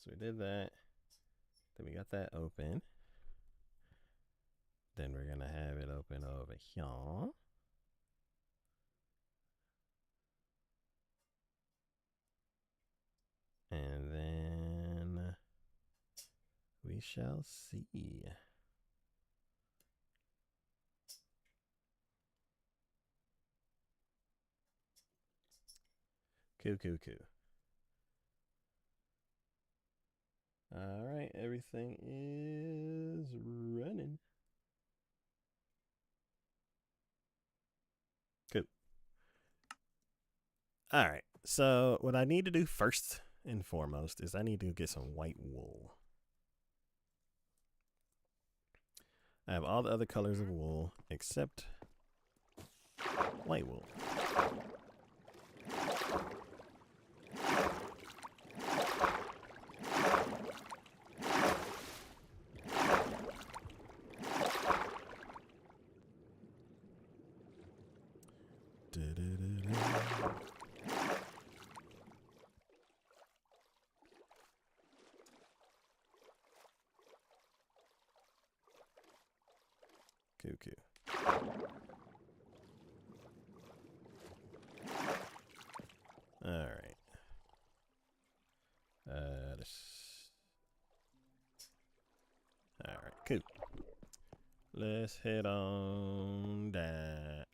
So we did that. Then we got that open. Then we're gonna have it open over here. And then we shall see. Cool. All right, everything is running. Cool. All right, so what I need to do first and foremost is I need to get some white wool. I have all the other colors of wool except white wool. Cool. All right. All right, cool. Let's head on down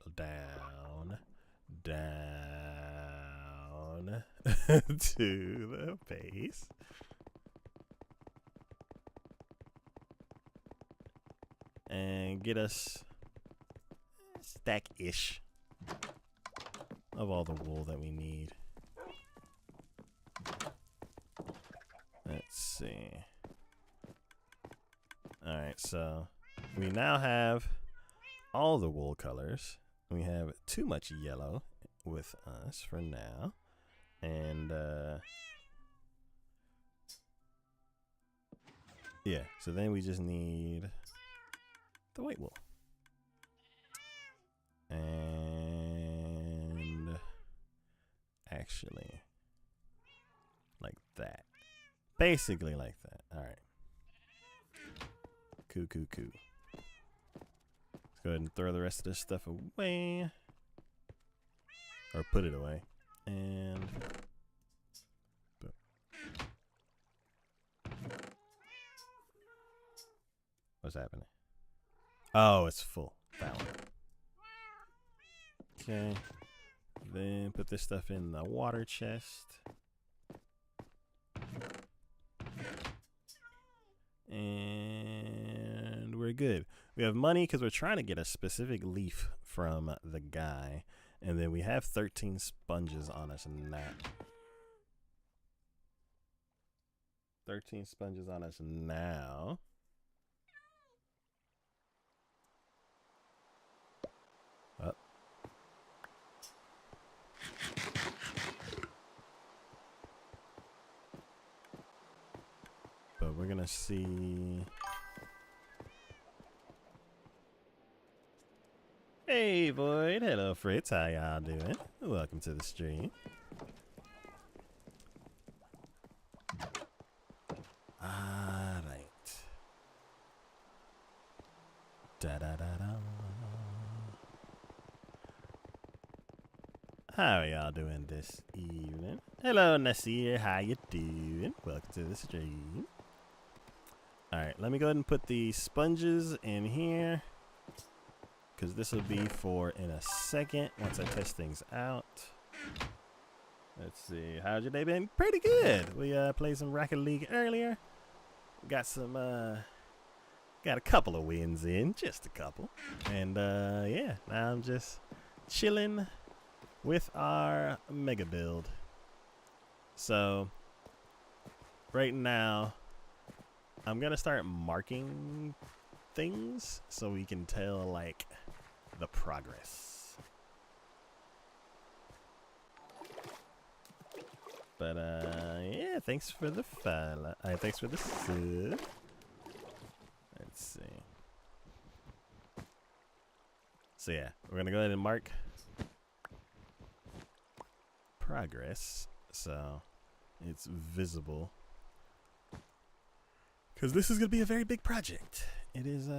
to the base. And get us a stack-ish of all the wool that we need. Let's see. Alright, so we now have all the wool colors. We have too much yellow with us for now. And yeah, so then we just need the white wool. And actually, like that. Basically like that. Alright. Cool. Let's go ahead and throw the rest of this stuff away. Or put it away. And what's happening? Oh, it's full. That one. Okay. Then put this stuff in the water chest. And we're good. We have money because we're trying to get a specific leaf from the guy. And then we have 13 sponges on us now. 13 sponges on us now. Up. But we're gonna see. Hey Void, hello Fritz, how y'all doing? Welcome to the stream. Alright. How are y'all doing this evening? Hello Nasir, how you doing? Welcome to the stream. Alright, let me go ahead and put the sponges in here, because this will be for in a second once I test things out. Let's see, how's your day been? Pretty good. We played some Rocket League earlier. Got some, got a couple of wins in, just a couple. And yeah, now I'm just chilling with our mega build. So right now, I'm gonna start marking things so we can tell like the progress. But yeah, thanks for the follow. Thanks for the sub. Let's see. So yeah, we're gonna go ahead and mark progress so it's visible because this is going to be a very big project. It is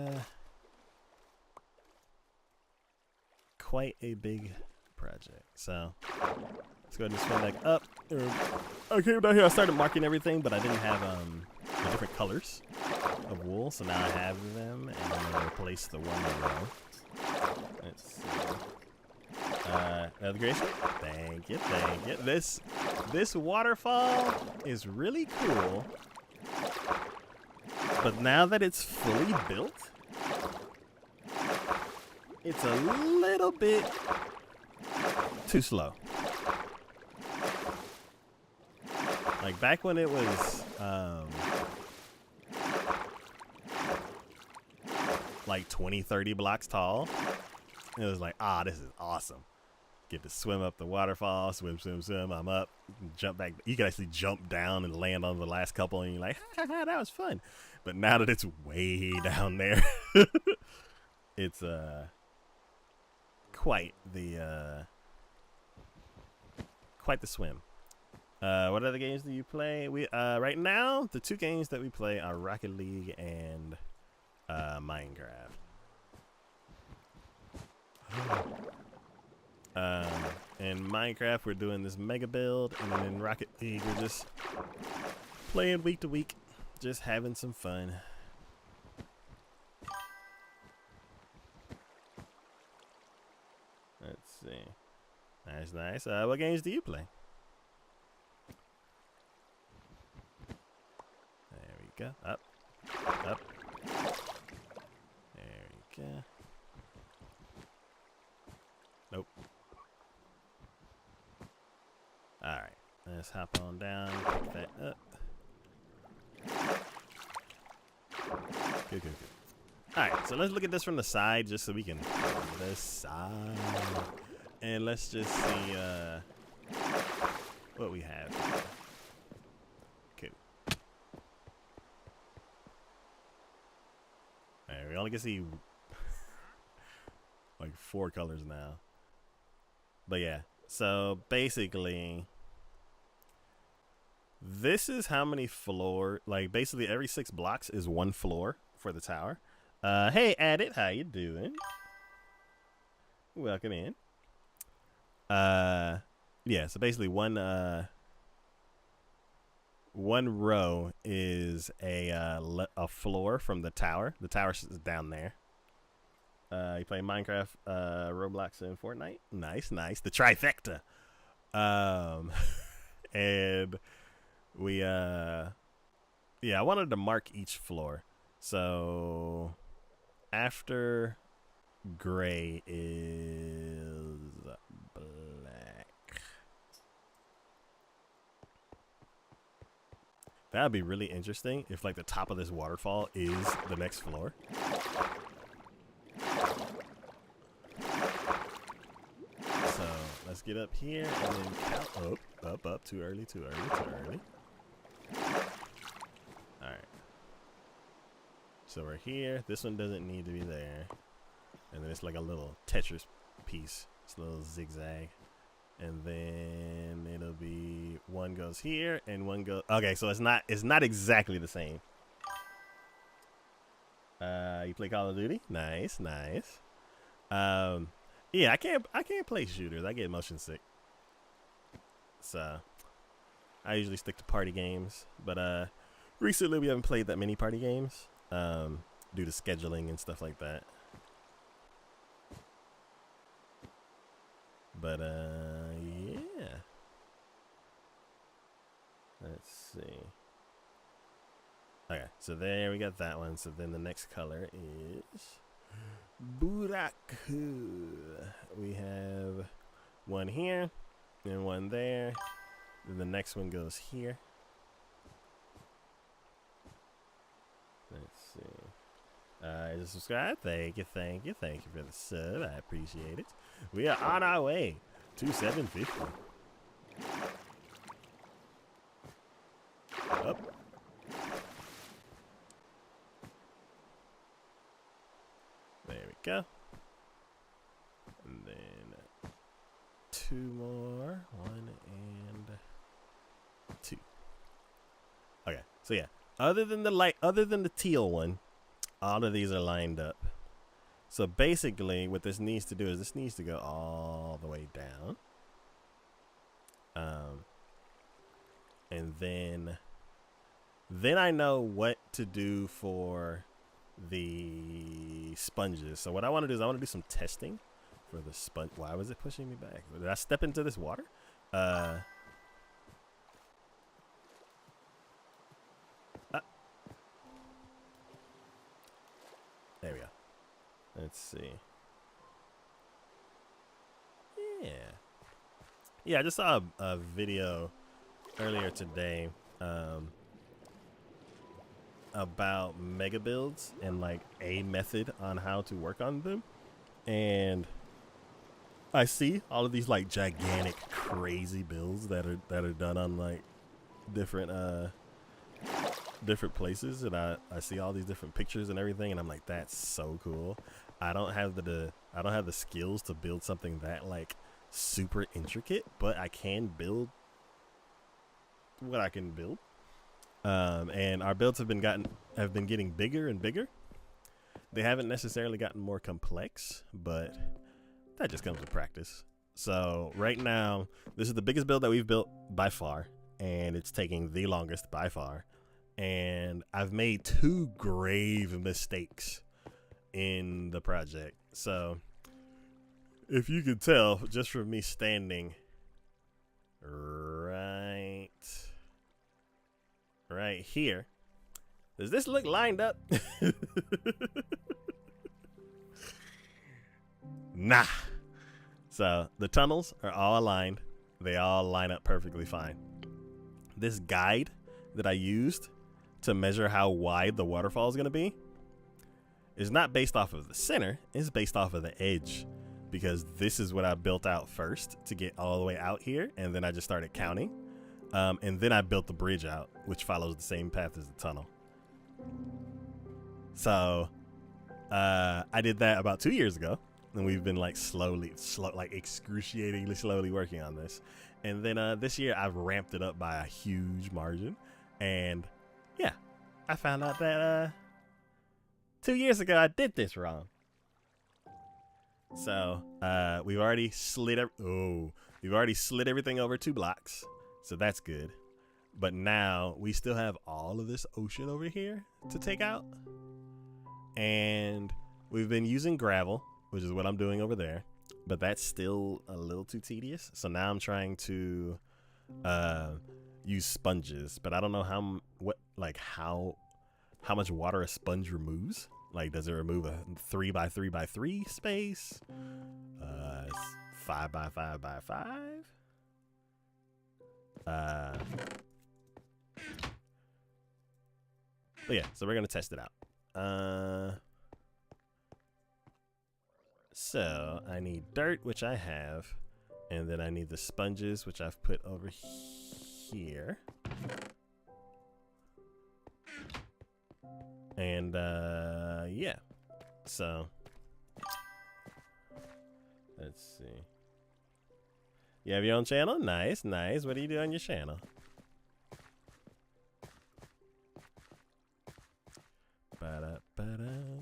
quite a big project. So let's go ahead and swim back up. I came down here. I started marking everything, but I didn't have the different colors of wool. So now I have them, and I'm going to replace the one row. Let's see. Another creation. Thank you, thank you. This waterfall is really cool. But now that it's fully built, it's a little bit too slow. Like back when it was like 20, 30 blocks tall, it was like, this is awesome. Get to swim up the waterfall, swim, I'm up, jump back. You can actually jump down and land on the last couple, and you're like, that was fun. But now that it's way down there, it's quite the swim. What other games do you play? We right now the two games that we play are Rocket League and Minecraft. In Minecraft we're doing this mega build, and then in Rocket League we're just playing week to week, just having some fun. Let's see. Nice. What games do you play? There we go. Up. There we go. Nope. Alright, let's hop on down, pick that up. Good. Alright, so let's look at this from the side just so we can the side. And let's just see what we have. Cool. Alright, we only can see like 4 colors now. But yeah, so basically this is how many like basically every 6 blocks is 1 floor for the tower. Hey Addit, how you doing? Welcome in. Yeah, so basically one row is a floor from the tower. The tower is down there. You play Minecraft, Roblox, and Fortnite. Nice. The trifecta. And we yeah, I wanted to mark each floor. So after gray is black. That'd be really interesting if like the top of this waterfall is the next floor. So let's get up here and then count up. Too early. Alright. So we're here. This one doesn't need to be there. And then it's like a little Tetris piece. It's a little zigzag. And then it'll be one goes here and one goes. Okay, so it's not exactly the same. You play Call of Duty? Nice. Yeah, I can't play shooters. I get motion sick. So I usually stick to party games. But recently we haven't played that many party games due to scheduling and stuff like that. But yeah. Let's see. Okay, so there we got that one. So then the next color is Buraku. We have one here and one there. Then the next one goes here. Let's see. Just subscribe. Thank you for the sub. I appreciate it. We are on our way to 750. Up. There we go. And then 2 more. 1 and 2. Okay, so yeah. Other than the teal one, all of these are lined up. So basically, what this needs to do is this needs to go all the way down. And then I know what to do for the sponges. So what I want to do is I want to do some testing for the sponge. Why was it pushing me back? Did I step into this water? There we go. Let's see. Yeah, I just saw a video earlier today about mega builds and like a method on how to work on them. And I see all of these like gigantic crazy builds that are done on like different places, and I see all these different pictures and everything, and I'm like, that's so cool. I don't have the skills to build something that like super intricate, but I can build what I can build. And our builds have been getting bigger and bigger. They haven't necessarily gotten more complex, but that just comes with practice. So right now, this is the biggest build that we've built by far, and it's taking the longest by far. And I've made 2 grave mistakes in the project. So if you could tell just from me standing right here, does this look lined up? Nah. So the tunnels are all aligned. They all line up perfectly fine. This guide that I used to measure how wide the waterfall is going to be is not based off of the center. It's based off of the edge, because this is what I built out first to get all the way out here, and then I just started counting. And then I built the bridge out, which follows the same path as the tunnel. So I did that about 2 years ago, and we've been like excruciatingly slowly working on this. And then this year I've ramped it up by a huge margin. And yeah, I found out that 2 years ago I did this wrong. So we've already slid everything over 2 blocks. So that's good. But now we still have all of this ocean over here to take out. And we've been using gravel, which is what I'm doing over there. But that's still a little too tedious. So now I'm trying to use sponges. But I don't know how much water a sponge removes. Like, does it remove a 3x3x3 space? 5x5x5? But yeah, so we're gonna test it out. So I need dirt, which I have, and then I need the sponges, which I've put over here. And yeah, so let's see. You have your own channel? Nice, nice. What do you do on your channel? Ba-da-ba-da.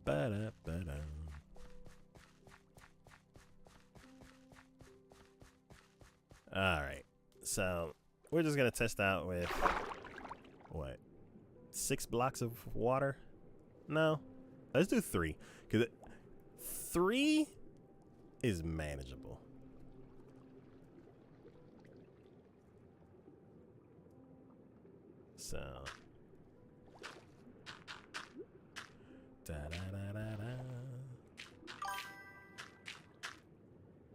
Ba-da-ba-da. All right, so we're just gonna test out with what, 6 blocks of water? No, let's do 3, because 3 is manageable. So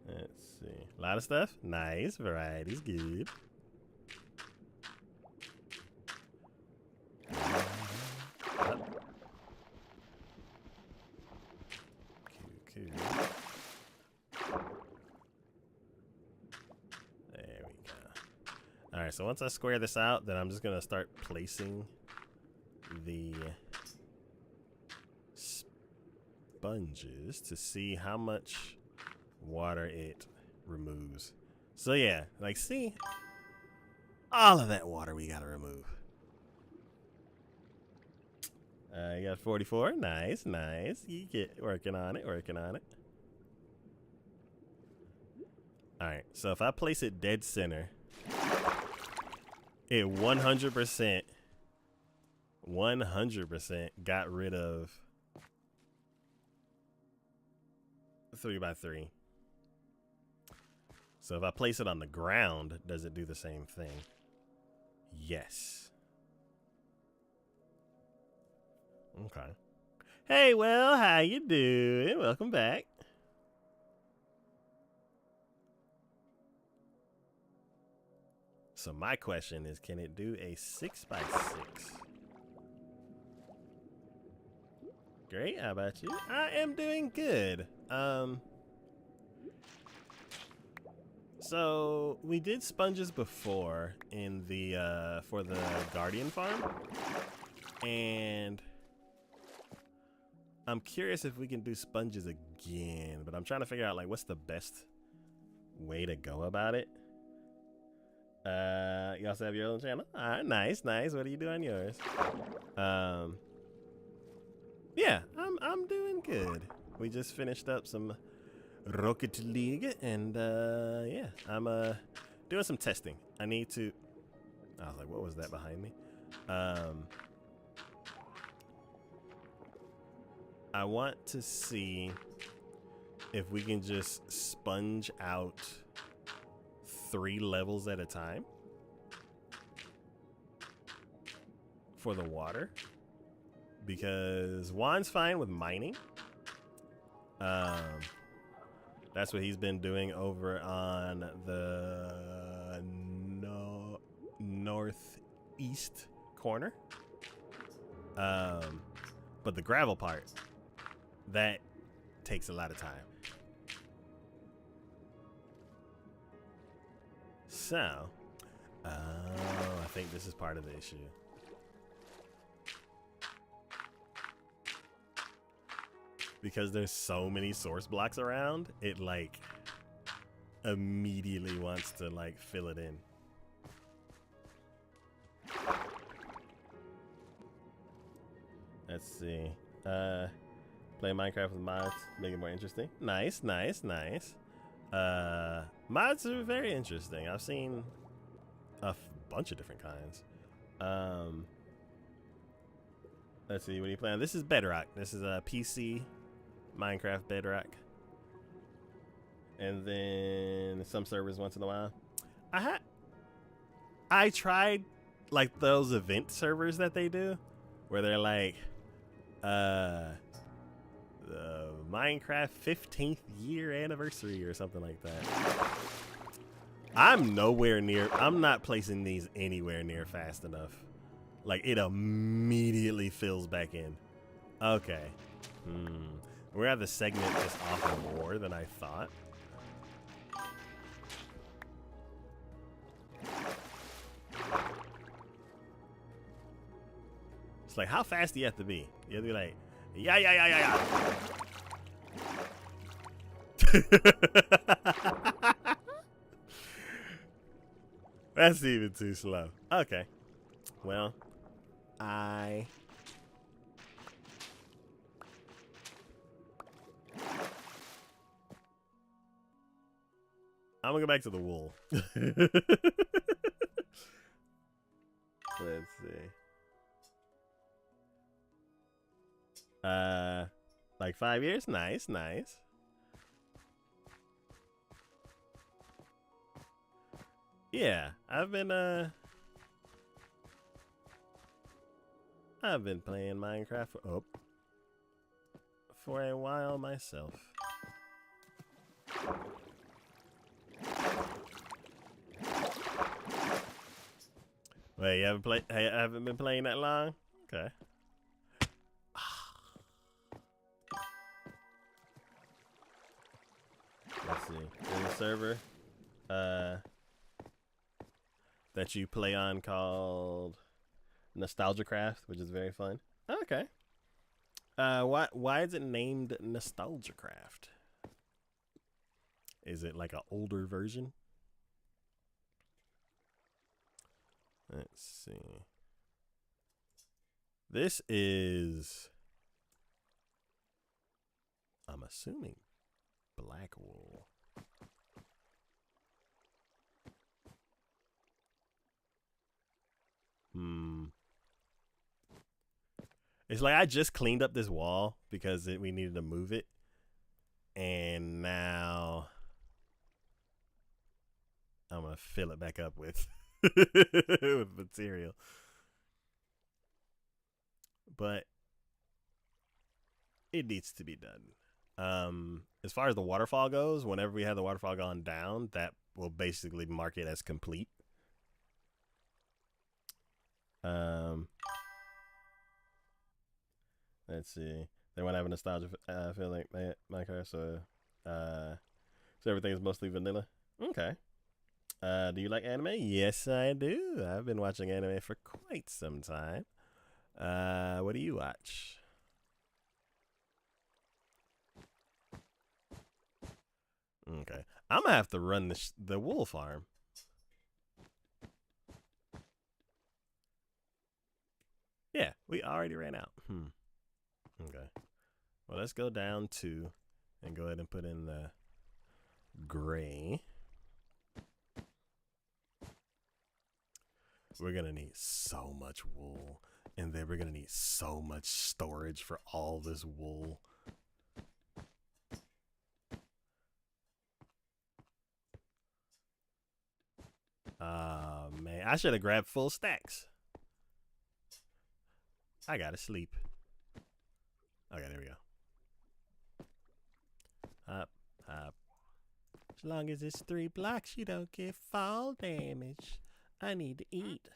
let's see. A lot of stuff. Nice. Variety's good. Cool. There we go. All right, so once I square this out, then I'm just gonna start placing the sponges to see how much water it removes. So yeah, like, see, All of that water we gotta remove. You got 44. Nice, nice. You get working on it, working on it. All right, so if I place it dead center, it 100% got rid of 3x3. So if I place it on the ground, does it do the same thing? Yes. Okay. Hey, Will, how you doing? Welcome back. So my question is, can it do a 6x6? Great, how about you? I am doing good. So we did sponges before in the for the Guardian farm, and I'm curious if we can do sponges again, but I'm trying to figure out like what's the best way to go about it. You also have your own channel. All right, nice, nice. What do you do on yours? Yeah, I'm doing good. We just finished up some Rocket League, and yeah, I'm doing some testing. I need to. I was like, what was that behind me? I want to see if we can just sponge out 3 levels at a time for the water, because Juan's fine with mining. That's what he's been doing over on the northeast corner. But the gravel part, that takes a lot of time. So, I think this is part of the issue. Because there's so many source blocks around, it like immediately wants to like fill it in. Let's see. Play Minecraft with mods, make it more interesting. Nice, nice, nice. Mods are very interesting. I've seen a bunch of different kinds. Let's see, what are you playing? This is Bedrock. This is a PC Minecraft Bedrock. And then some servers once in a while. I tried like those event servers that they do, where they're like the Minecraft 15th year anniversary or something like that. I'm not placing these anywhere near fast enough. Like, it immediately fills back in. Okay. We're at the segment just off more than I thought. It's like, how fast do you have to be? You have to be like, yeah. That's even too slow. Okay. Well, I'm gonna go back to the wool. Let's see. Like 5 years? Nice, nice. Yeah, I've been playing Minecraft for a while myself. Wait, you haven't been playing that long? Okay. Let's see. There's a server that you play on called Nostalgia Craft, which is very fun. Okay. Why is it named Nostalgia Craft? Is it like an older version? Let's see. This is, I'm assuming, black wool. It's like I just cleaned up this wall because we needed to move it. And now I'm going to fill it back up with, with material. But it needs to be done. As far as the waterfall goes, whenever we have the waterfall gone down, that will basically mark it as complete. Let's see. They want to have a nostalgia feeling, my car, so everything is mostly vanilla. Okay. Do you like anime? Yes, I do. I've been watching anime for quite some time. What do you watch? Okay. I'm gonna have to run the wool farm. Yeah, we already ran out. Okay. Well, let's go down to and go ahead and put in the gray. We're gonna need so much wool, and then we're gonna need so much storage for all this wool. Man, I should have grabbed full stacks. I gotta sleep. Okay, there we go. Hop, hop. As long as it's 3 blocks, you don't get fall damage. I need to eat.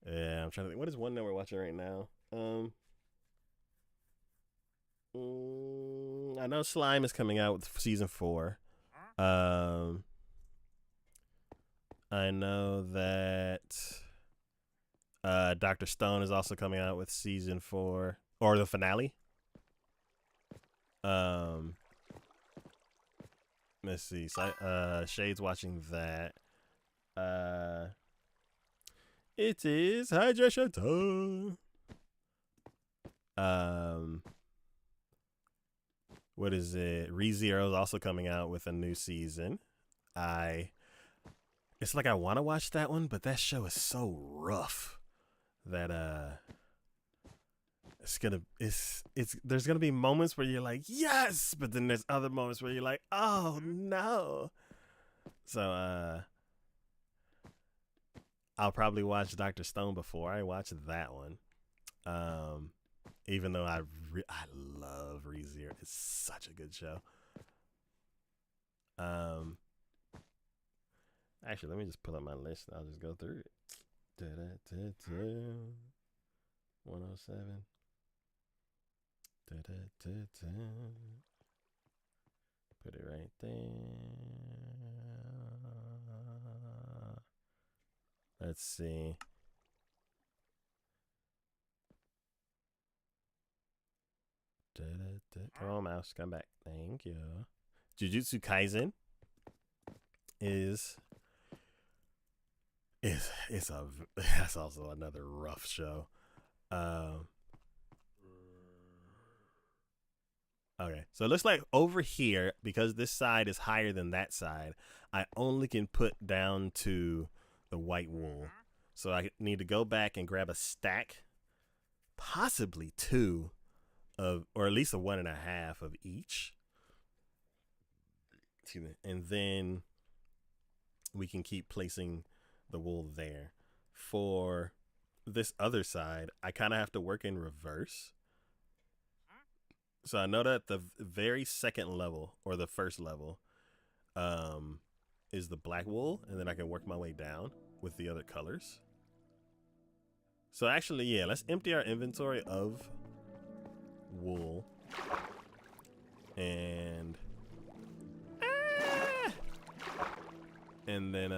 Yeah, I'm trying to think. What is one that we're watching right now? I know Slime is coming out with season 4. I know that Dr. Stone is also coming out with season 4 or the finale. Let's see. Shade's watching that. It is hydration time. What is it? ReZero is also coming out with a new season. It's like I want to watch that one, but that show is so rough that there's gonna be moments where you're like, yes, but then there's other moments where you're like, oh no. So I'll probably watch Dr. Stone before I watch that one. Even though I love ReZero, it's such a good show. Actually, let me just pull up my list and I'll just go through it. 107. Put it right there. Let's see. Come on, mouse. Come back. Thank you. Jujutsu Kaisen that's also another rough show. Okay, so it looks like over here, because this side is higher than that side, I only can put down to the white wool. So I need to go back and grab a stack, possibly 2 of, or at least a 1.5 of each. And then we can keep placing the wool there. For this other side, I kind of have to work in reverse. So I know that the very second level, or the first level, is the black wool, and then I can work my way down with the other colors. So actually, yeah, let's empty our inventory of wool. And then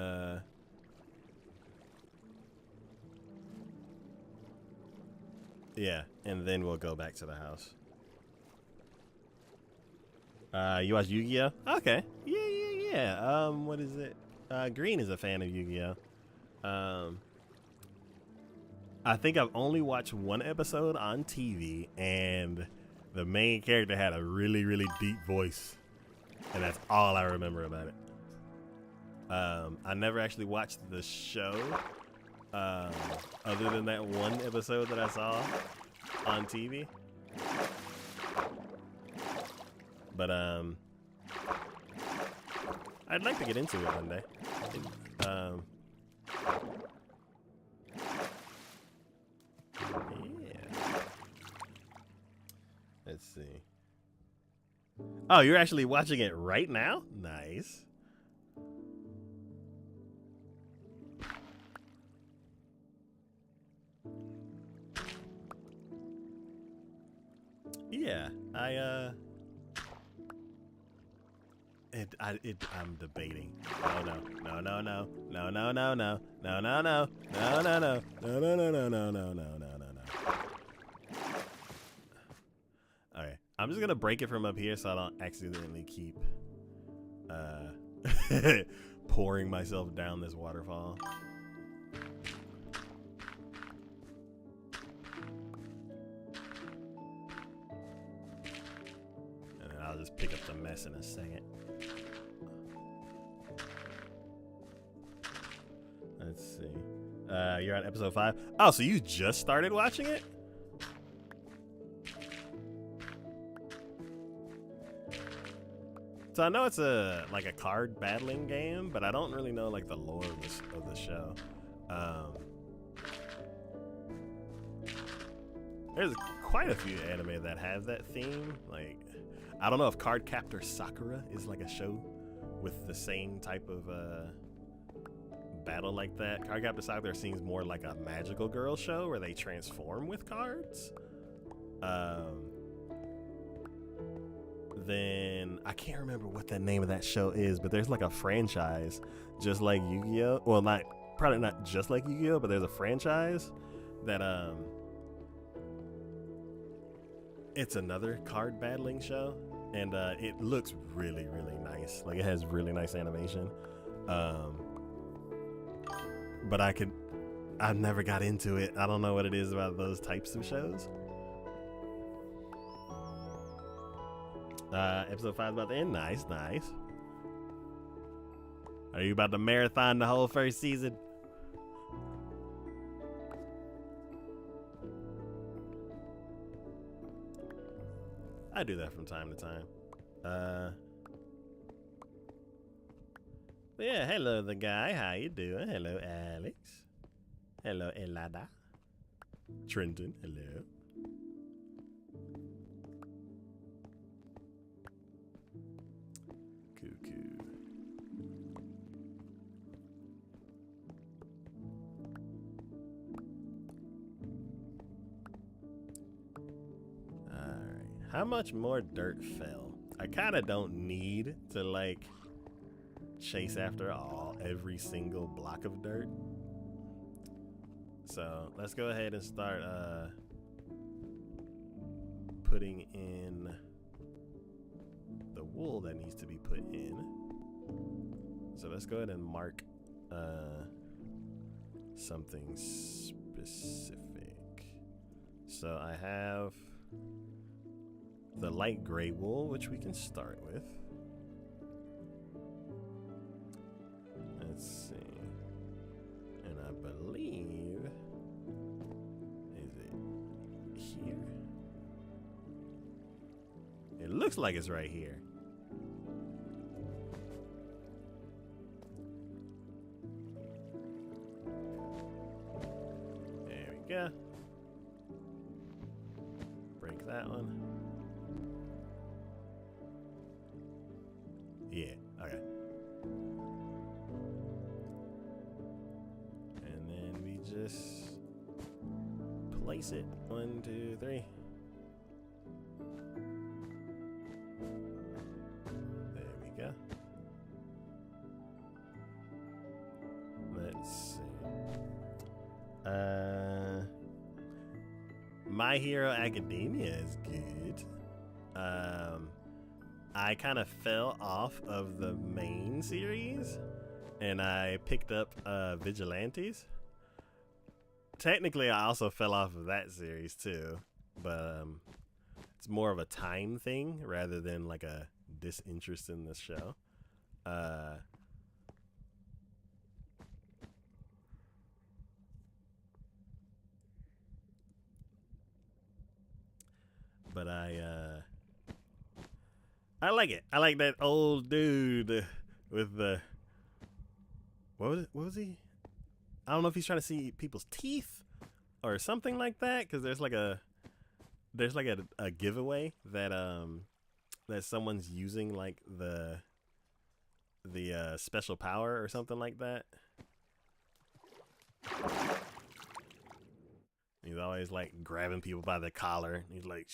yeah, and then we'll go back to the house. You watch Yu-Gi-Oh? Okay. Yeah. yeah. What is it? Green is a fan of Yu-Gi-Oh. I think I've only watched one episode on TV, and the main character had a really, really deep voice, and that's all I remember about it. I never actually watched the show, other than that one episode that I saw on TV. But I'd like to get into it one day. Yeah. Let's see. Oh, you're actually watching it right now? Nice. Yeah, I'm debating. No. Okay, I'm just gonna break it from up here so I don't accidentally keep pouring myself down this waterfall. And then I'll just pick up the mess in a second. Let's see. You're on episode 5. Oh, so you just started watching it? So I know it's a card battling game, but I don't really know like the lore of the show. There's quite a few anime that have that theme. Like, I don't know if Cardcaptor Sakura is like a show with the same type of battle like that. Cardcaptor Sakura seems more like a magical girl show where they transform with cards. Then I can't remember what the name of that show is, but there's like a franchise just like Yu-Gi-Oh. Well, probably not just like Yu-Gi-Oh, but there's a franchise that it's another card battling show, and it looks really, really nice. Like, it has really nice animation. But I never got into it. I don't know what it is about those types of shows. Episode 5 is about to end. Nice. Are you about to marathon the whole first season? I do that from time to time. But yeah, hello the guy. How you doing? Hello, Alex. Hello, Elada. Trenton, hello. How much more dirt fell? I kind of don't need to like chase after every single block of dirt. So let's go ahead and start putting in the wool that needs to be put in. So let's go ahead and mark something specific. So I have the light gray wool, which we can start with. Let's see. And I believe, is it here? It looks like it's right here. There we go. Break that one. Yeah, okay. And then we just place it. 1, 2, 3. There we go. Let's see. My Hero Academia is good. I kind of fell off of the main series and I picked up Vigilantes. Technically, I also fell off of that series too, but it's more of a time thing rather than like a disinterest in the show. But I like it. I like that old dude with the what was he? I don't know if he's trying to see people's teeth or something like that because there's like a giveaway that someone's using like the special power or something like that. He's always like grabbing people by the collar. He's like,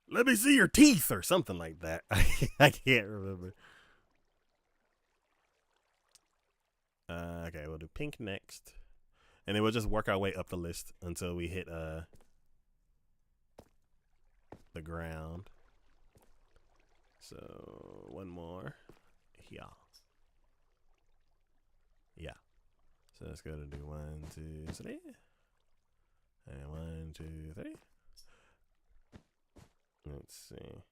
"Let me see your teeth" or something like that. I can't remember. Okay, we'll do pink next, and then we'll just work our way up the list until we hit the ground. So one more. Yeah. Yeah. So let's go to do 1, 2, 3. And 1, 2, 3. Let's see.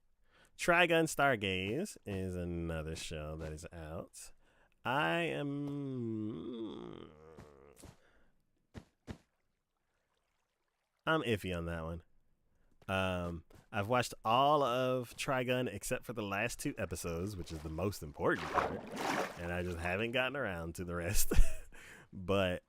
Trigun Stargaze is another show that is out. I'm iffy on that one. I've watched all of Trigun except for the last 2 episodes, which is the most important part, and I just haven't gotten around to the rest. But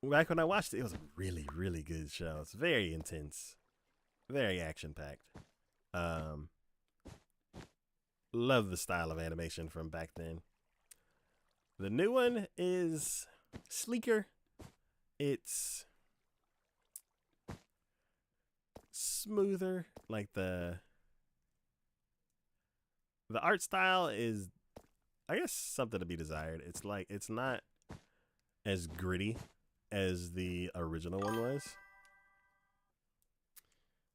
back when I watched it, it was a really, really good show. It's very intense, very action packed. Love the style of animation from back then. The new one is sleeker. It's smoother. Like the art style is, I guess, something to be desired. It's like it's not as gritty as the original one was.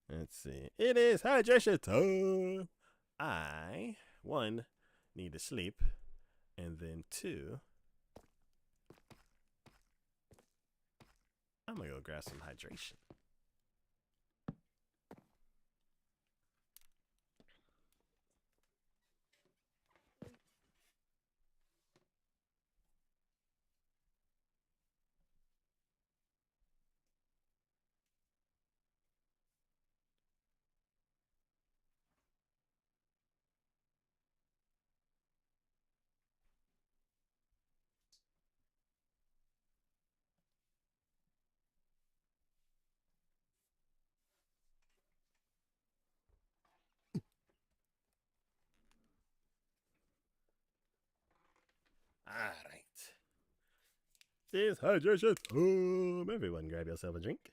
Let's see. It is hydration time. I, 1, need to sleep, and then 2, I'm gonna go grab some hydration. Alright. It's hydration time. Everyone grab yourself a drink.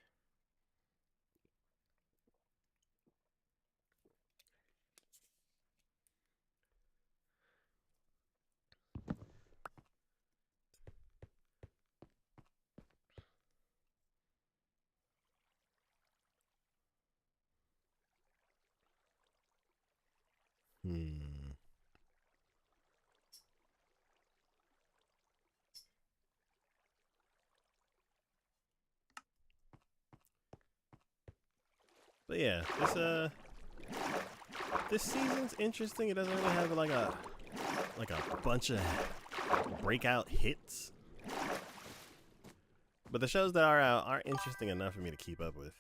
But yeah, this season's interesting. It doesn't really have like a bunch of breakout hits. But the shows that are out are interesting enough for me to keep up with.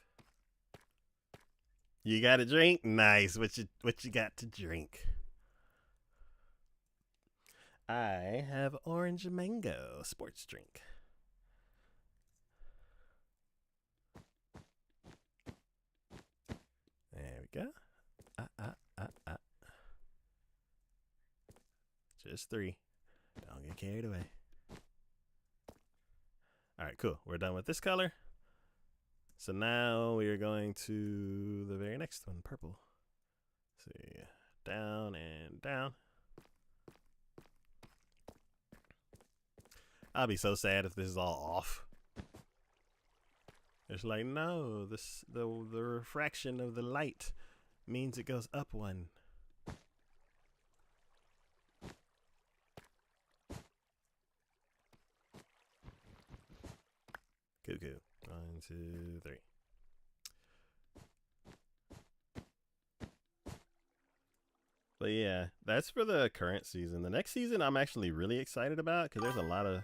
You got a drink? Nice. What you got to drink? I have orange mango sports drink. There we go. Just 3. Don't get carried away. All right, cool. We're done with this color. So now we are going to the very next one, purple. Let's see, down and down. I'll be so sad if this is all off. It's like, no, the refraction of the light means it goes up one. Cuckoo. 1, 2, 3. But yeah, that's for the current season. The next season I'm actually really excited about because there's a lot of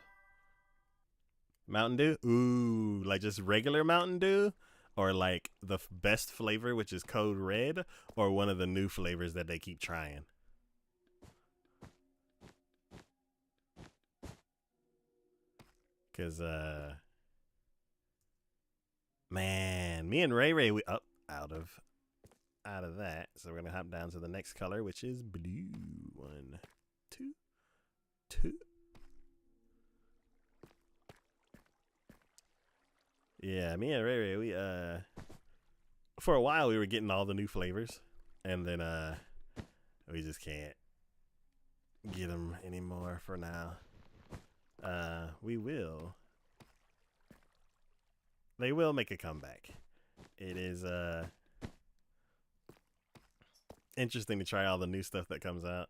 Mountain Dew. Ooh, like just regular Mountain Dew, or like the best flavor, which is Code Red, or one of the new flavors that they keep trying. Cause man, me and Ray Ray, we up out of that. So we're gonna hop down to the next color, which is blue. 1, 2, 2. Yeah, me and Ray Ray, we for a while we were getting all the new flavors, and then we just can't get them anymore for now. We will. They will make a comeback. It is interesting to try all the new stuff that comes out.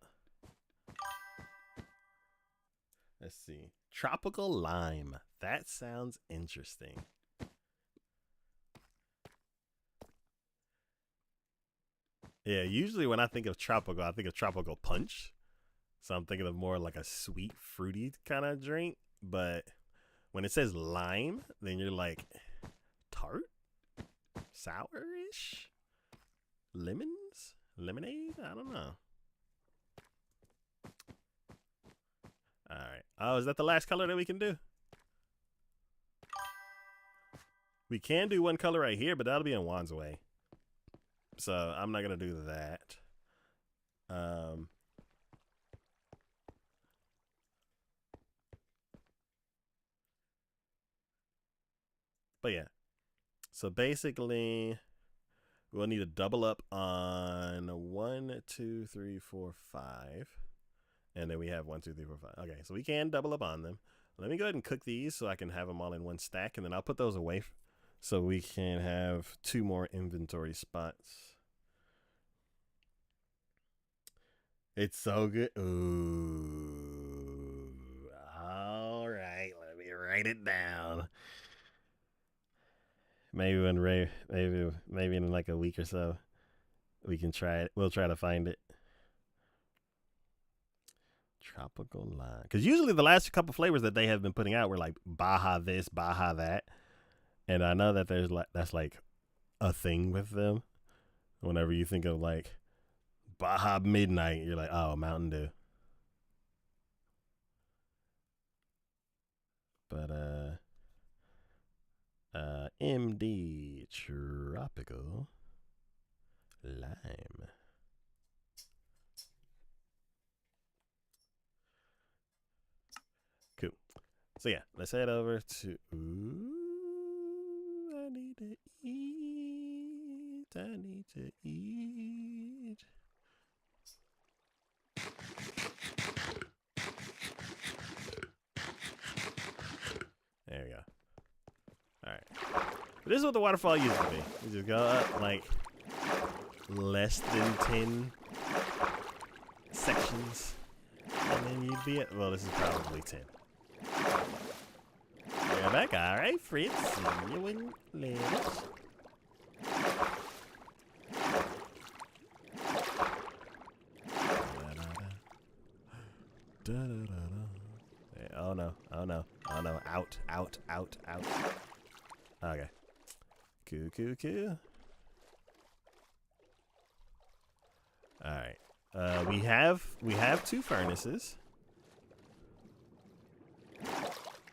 Let's see. Tropical lime. That sounds interesting. Yeah, usually when I think of tropical, I think of tropical punch. So I'm thinking of more like a sweet, fruity kind of drink. But when it says lime, then you're like tart? Sourish? Lemons? Lemonade? I don't know. Alright. Oh, is that the last color that we can do? We can do one color right here, but that'll be in Juan's way. So I'm not going to do that. But yeah. So basically, we'll need to double up on 1, 2, 3, 4, 5. And then we have 1, 2, 3, 4, 5. Okay, so we can double up on them. Let me go ahead and cook these so I can have them all in one stack. And then I'll put those away so we can have 2 more inventory spots. It's so good. Ooh. All right, let me write it down. Maybe when Ray, maybe in like a week or so, we can try it. We'll try to find it. Tropical lime. Because usually the last couple flavors that they have been putting out were like Baja this, Baja that. And I know that there's like that's like a thing with them. Whenever you think of like Baja Midnight, you're like, oh, Mountain Dew. But MD Tropical Lime. Cool. So yeah, let's head over to. Ooh, I need to eat. I need to eat. There we go. Alright. This is what the waterfall used to be. You just go up like less than 10 sections. And then you'd be at. Well, this is probably 10. You're back. Alright, Fritz. See you in later. Oh no. Oh no. Oh no. Out. Out. Out. Out. Okay. Coo. Alright. We have 2 furnaces.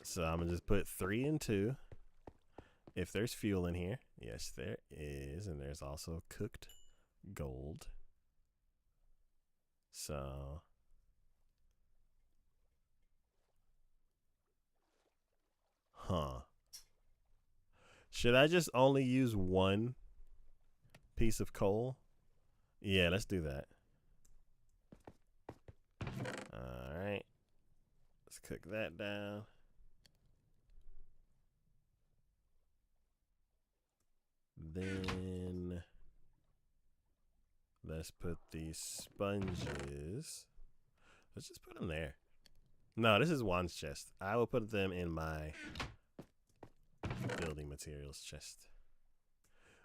So I'm gonna just put 3 and 2. If there's fuel in here. Yes, there is. And there's also cooked gold. So should I just only use 1 piece of coal? Yeah, let's do that. Alright. Let's cook that down. then let's put these sponges. Let's just put them there. No, this is Juan's chest. I will put them in my building materials chest,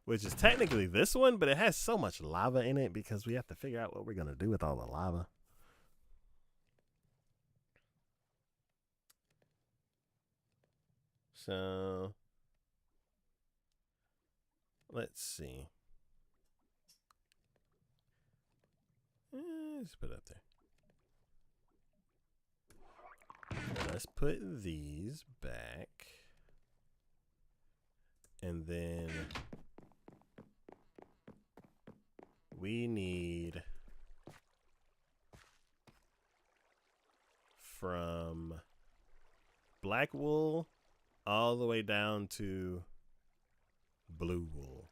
which is technically this one, but it has so much lava in it because we have to figure out what we're going to do with all the lava. So let's see. Let's put it up there. Let's put these back. And then we need from black wool all the way down to blue wool.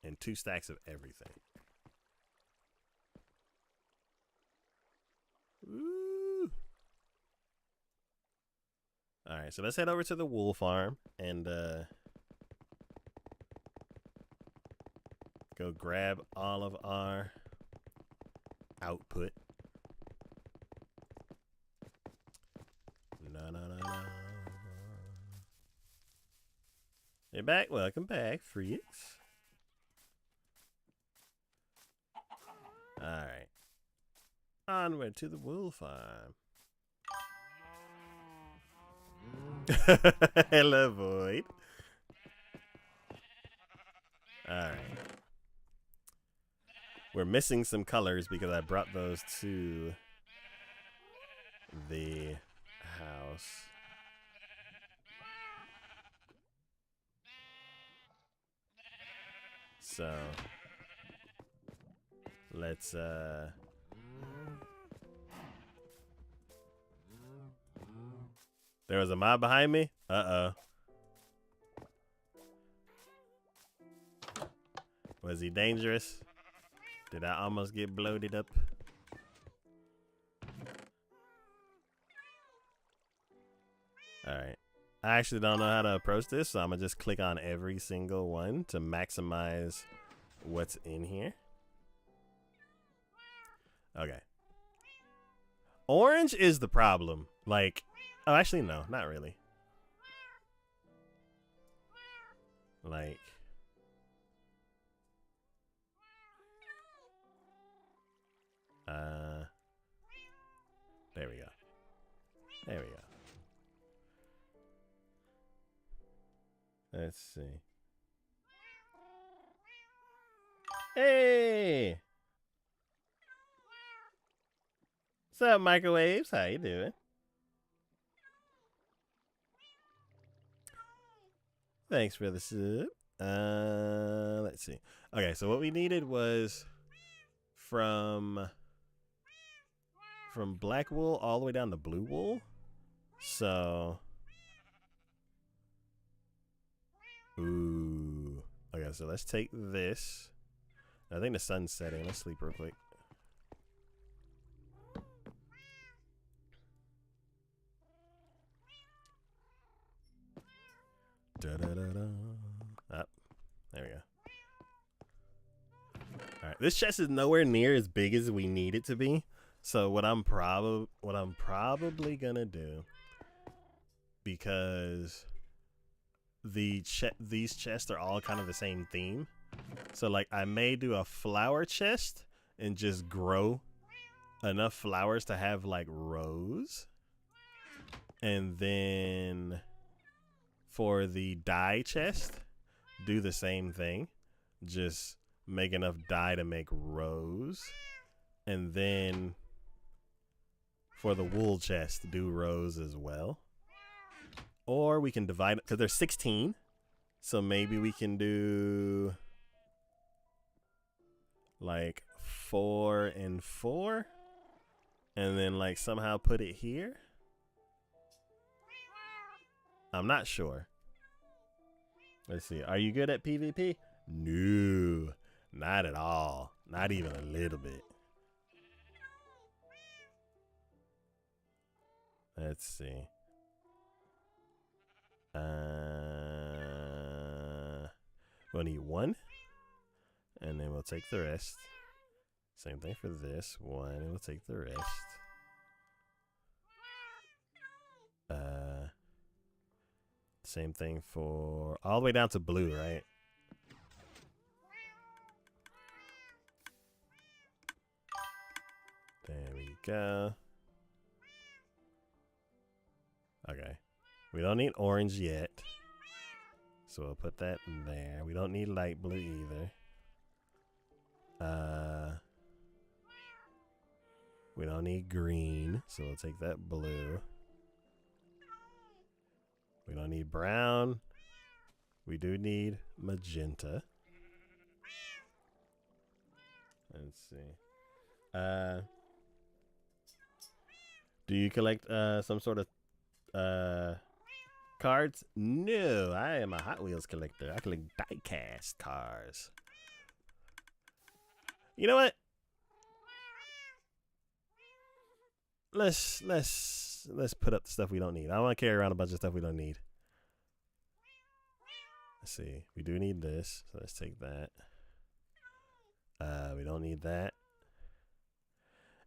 And 2 stacks of everything. Ooh. All right, so let's head over to the wool farm and go grab all of our output. No. You're back. Welcome back, freaks. All right. Onward to the wool farm. Hello, Void. All right. We're missing some colors because I brought those to the house. So let's there was a mob behind me? Uh-oh. Was he dangerous? Did I almost get bloated up? Alright. I actually don't know how to approach this, so I'm going to just click on every single one to maximize what's in here. Okay. Orange is the problem. Like, oh, actually, no, not really. Like, there we go. There we go. Let's see. Hey! What's up, microwaves? How you doing? Thanks for the sub. Let's see. Okay, so what we needed was from black wool all the way down to blue wool. So, ooh. Okay, so let's take this. I think the sun's setting. Let's sleep real quick. Ah, there we go. All right, this chest is nowhere near as big as we need it to be. So what I'm probably gonna do, because these chests are all kind of the same theme. So like I may do a flower chest and just grow enough flowers to have like rows, and then for the dye chest, do the same thing. Just make enough dye to make rows. And then for the wool chest, do rows as well. Or we can divide it, because there's 16. So maybe we can do like 4 and 4. And then like somehow put it here. I'm not sure. Let's see. Are you good at PvP? No, not at all. Not even a little bit. Let's see. We'll need 1. And then we'll take the rest. Same thing for this. 1, and we'll take the rest. Same thing for all the way down to blue, right? There we go. Okay. We don't need orange yet. So we'll put that in there. We don't need light blue either. We don't need green, so we'll take that blue. We don't need brown. We do need magenta. Let's see. Do you collect some sort of cards? No, I am a Hot Wheels collector. I collect die-cast cars. You know what? Let's put up the stuff we don't need. I don't want to carry around a bunch of stuff we don't need. Let's see. We do need this, so let's take that. We don't need that.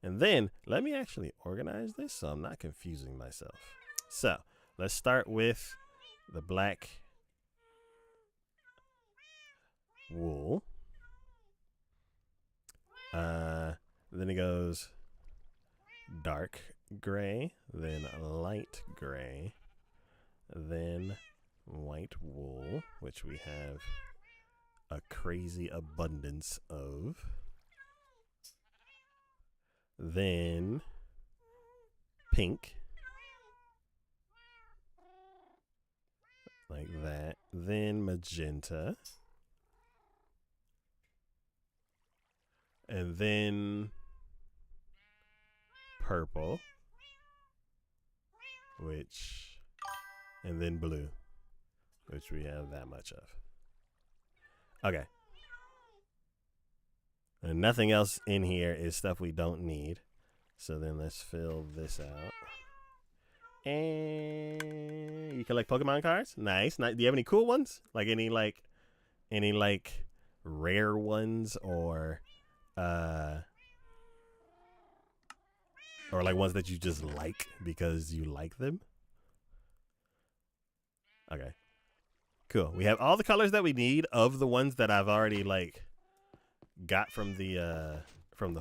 And then let me actually organize this so I'm not confusing myself. So let's start with the black wool. Then it goes dark gray, then light gray, then white wool, which we have a crazy abundance of. Then pink, like that. Then magenta. And then purple, and then blue, which we have that much of. Okay. And nothing else in here is stuff we don't need. So then let's fill this out. And you collect Pokemon cards? Nice. Do you have any cool ones? Like any rare ones or like ones that you just like because you like them? Okay. Cool. We have all the colors that we need of the ones that I've already like got from the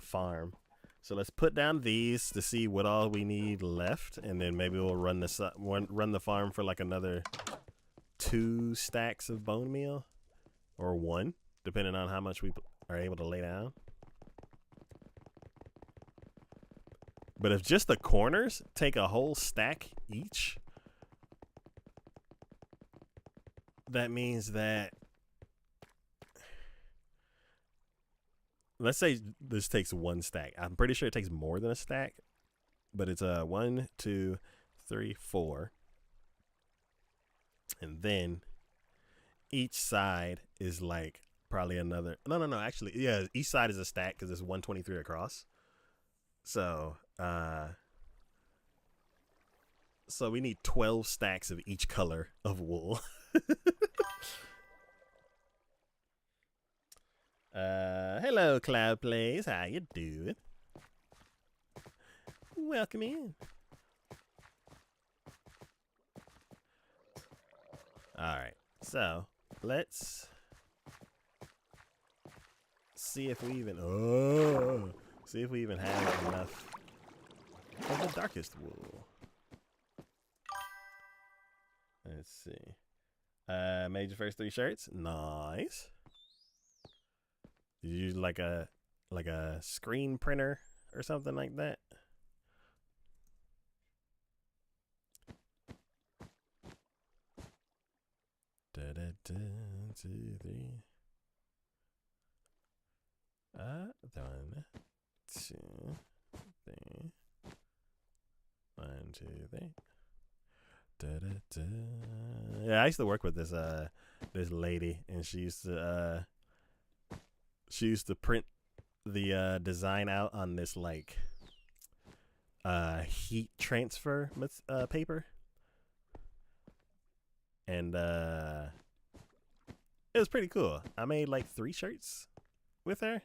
farm. So let's put down these to see what all we need left, and then maybe we'll run the farm for like another 2 stacks of bone meal, or 1, depending on how much we are able to lay down. But if just the corners take a whole stack each, that means that, let's say this takes 1 stack. I'm pretty sure it takes more than a stack, but it's 1, 2, 3, 4. And then each side is like probably another, no, actually, yeah, each side is a stack because it's 123 across. So, so we need 12 stacks of each color of wool. Hello, Cloud Plays. How you doing? Welcome in. Alright, so let's see if we even have enough of the darkest wool. Let's see. Made your first 3 shirts. Nice. Did you use like a screen printer or something like that? Da da da 2, 3. 1, 2, 3. 1, 2, 3. Da, da, da. Yeah, I used to work with this lady, and she used to print the design out on this like heat transfer paper, and it it was pretty cool. I made like 3 shirts with her.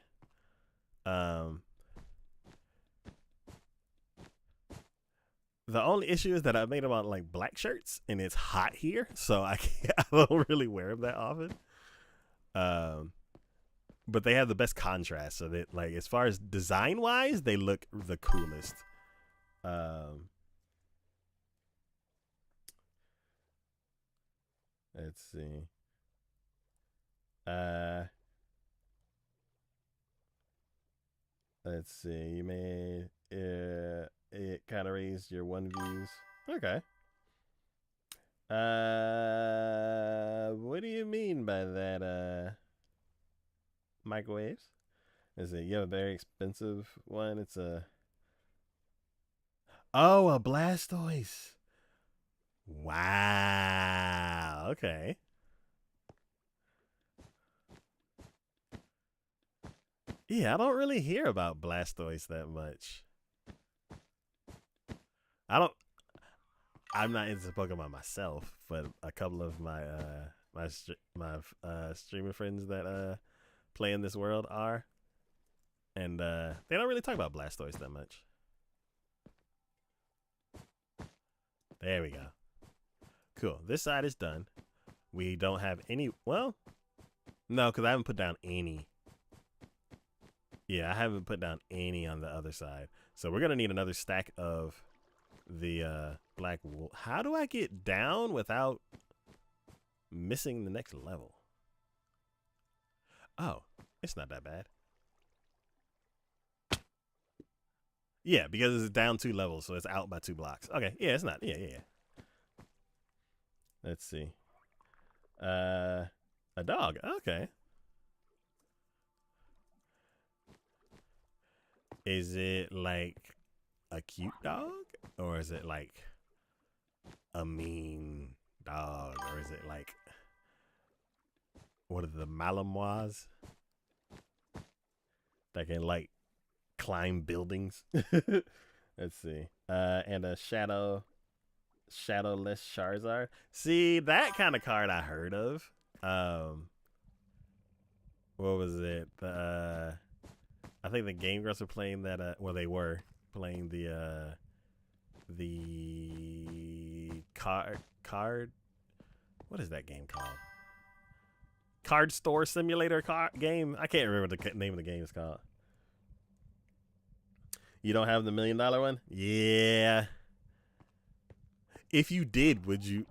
The only issue is that I made them on like black shirts, and it's hot here, so I don't really wear them that often. But they have the best contrast, so that like as far as design wise, they look the coolest. Let's see. Let's see. You made it kind of raised your 1 views. Okay. What do you mean by that? Microwaves? Is it? You have a very expensive one. It's a. Oh, a Blastoise. Wow. Okay. Yeah, I don't really hear about Blastoise that much. I'm not into Pokemon myself, but a couple of my streamer friends that play in this world are, and they don't really talk about Blastoise that much. There we go. Cool. This side is done. We don't have any. Well, no, because I haven't put down any. Yeah, I haven't put down any on the other side. So we're gonna need another stack of the black wool. How do I get down without missing the next level? Oh, it's not that bad. Yeah, because it's down 2 levels, so it's out by 2 blocks. Okay, yeah, it's not. Yeah. Let's see. A dog. Okay. Is it like a cute dog, or is it like a mean dog, or is it like what are the Malinois that can like climb buildings? Let's see. And a shadowless Charizard. See, that kind of card I heard of. What was it? I think the Game Girls were playing that. Well, they were playing the card. What is that game called? Card Store Simulator game. I can't remember the name of the game is called. You don't have the $1 million one? Yeah. If you did, would you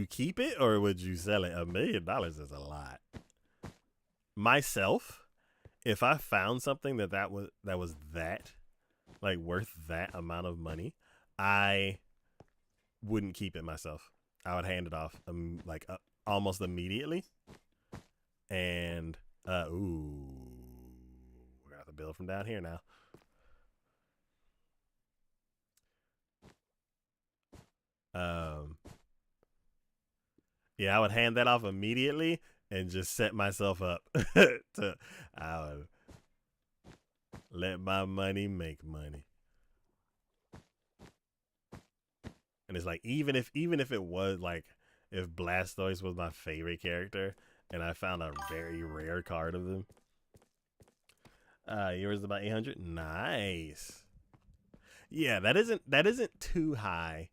keep it or would you sell it? $1 million is a lot. Myself, if I found something that was like worth that amount of money, I wouldn't keep it myself. I would hand it off almost immediately. And ooh, we're gonna have to build from down here now. Yeah, I would hand that off immediately and just set myself up I would let my money make money. And it's like even if it was like if Blastoise was my favorite character and I found a very rare card of them. Yours is about 800. Nice. Yeah, that isn't too high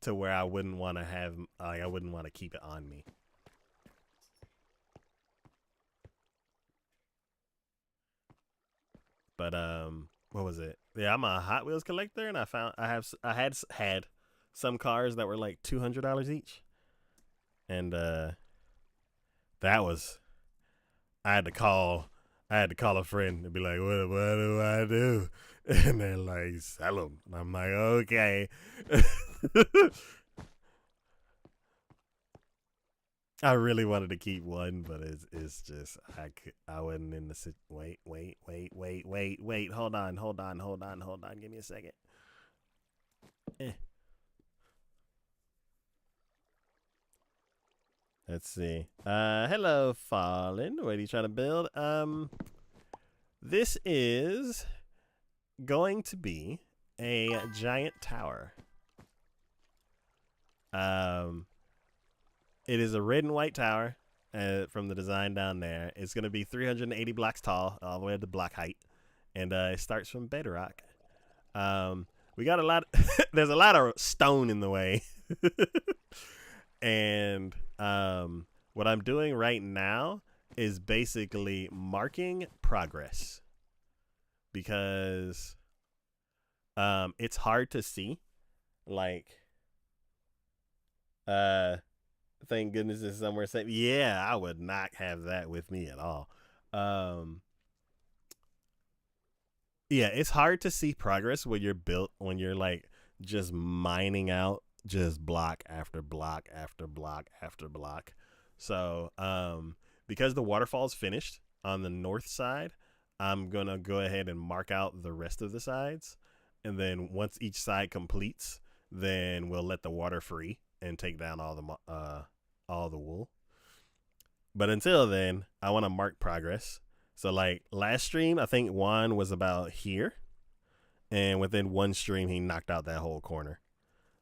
to where I wouldn't want to have I wouldn't want to keep it on me. But what was it? Yeah, I'm a Hot Wheels collector, and I had some cars that were like $200 each, and that was I had to call a friend and be like, what do I do? And they're like, sell them. And I'm like, okay. I really wanted to keep one, but it's just I wasn't in the wait. Hold on. Give me a second. Let's see. Hello, Fallen. What are you trying to build? This is going to be a giant tower. It is a red and white tower. from the design down there. It's going to be 380 blocks tall, all the way up to block height, and it starts from bedrock. We got a lot. There's a lot of stone in the way, and what I'm doing right now is basically marking progress because it's hard to see. Like, thank goodness it's somewhere safe. Yeah, I would not have that with me at all. Yeah, it's hard to see progress when you're like just mining out just block after block after block after block. So, because the waterfall's finished on the north side, I'm gonna go ahead and mark out the rest of the sides, and then once each side completes, then we'll let the water free and take down all the wool. But until then, I want to mark progress. So like last stream, I think Juan was about here, and within one stream, he knocked out that whole corner.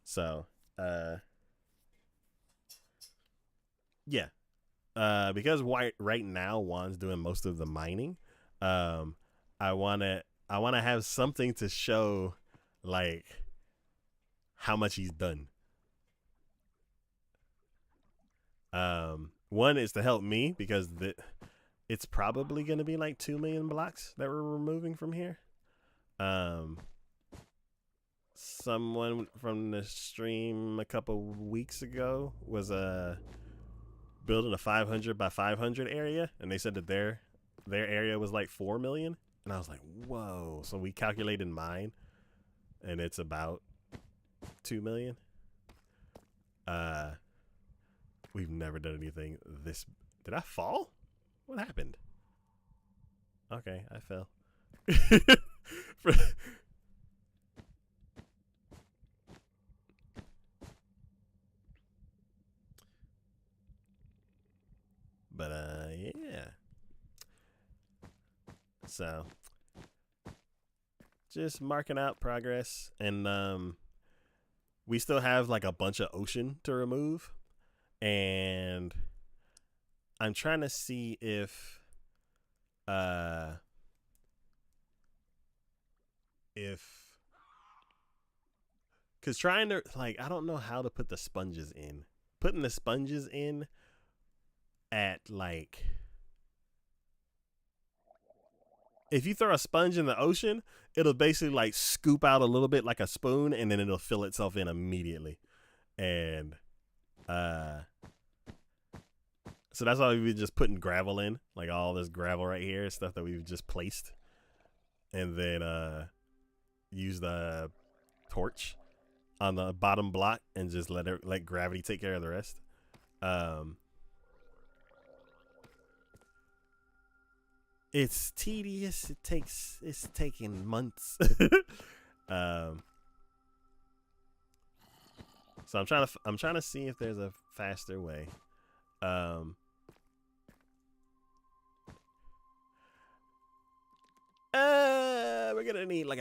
So, yeah, because right now Juan's doing most of the mining. Um, I wanna have something to show, like how much he's done. One is to help me because it's probably going to be like 2 million blocks that we're removing from here. Someone from the stream a couple weeks ago was building a 500 by 500 area, and they said that their area was like 4 million, and I was like, whoa. So we calculated mine, and it's about 2 million. We've never done anything this. Did I fall? What happened? Okay, I fell. But yeah. So just marking out progress, and we still have like a bunch of ocean to remove, and I'm trying to see if because trying to, like, I don't know how to put the sponges in. Putting the sponges in at like, if you throw a sponge in the ocean, it'll basically like scoop out a little bit like a spoon, and then it'll fill itself in immediately. And so that's why we've been just putting gravel in, like all this gravel right here, stuff that we've just placed, and then use the torch on the bottom block and just let gravity take care of the rest. It's tedious. It's taking months. So I'm trying to see if there's a faster way. We're gonna need like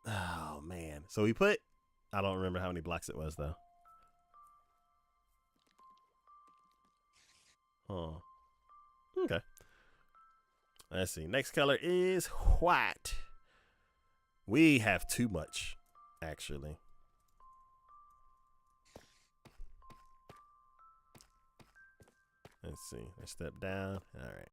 oh man. So we put, I don't remember how many blocks it was though. Oh. Okay. Let's see. Next color is white. We have too much, actually. Let's see. I step down. All right.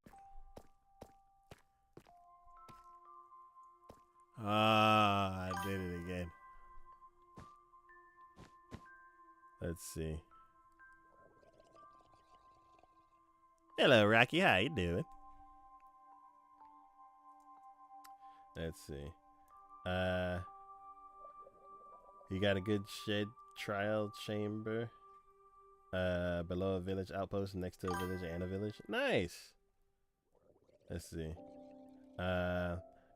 Ah, I did it again. Let's see. Hello, Rocky. How you doing? Let's see. You got a good shed trial chamber below a village outpost next to a village and a village. Nice. Let's see.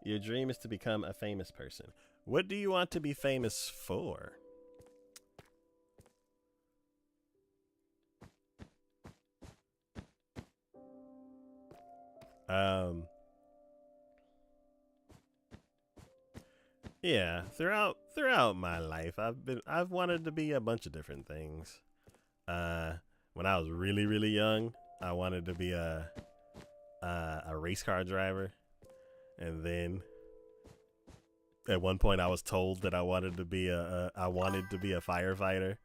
Your dream is to become a famous person. What do you want to be famous for? Yeah, throughout my life, I've wanted to be a bunch of different things. When I was really young, I wanted to be a race car driver, and then at one point I was told that I wanted to be a firefighter.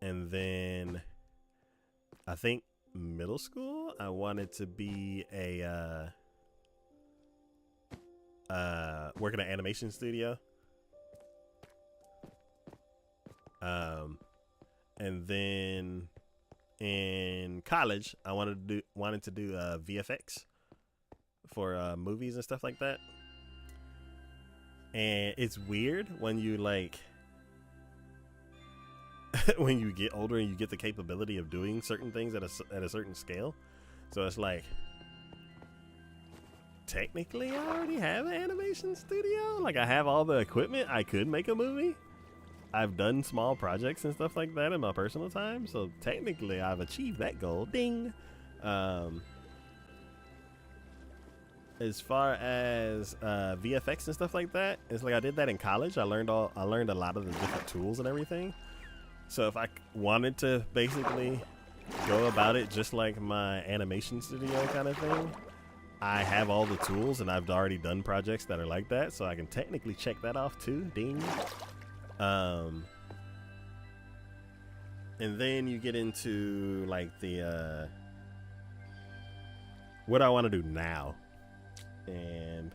And then I think middle school I wanted to be a work in an animation studio. And then in college I wanted to do VFX for movies and stuff like that. And it's weird when you like when you get older and you get the capability of doing certain things at a certain scale. So it's like, technically I already have an animation studio. Like I have all the equipment. I could make a movie. I've done small projects and stuff like that in my personal time. So technically I've achieved that goal. Ding. As far as VFX and stuff like that, it's like I did that in college. I learned a lot of the different tools and everything. So if I wanted to basically go about it just like my animation studio kind of thing, I have all the tools and I've already done projects that are like that, so I can technically check that off too. Ding. And then you get into like the what I want to do now. And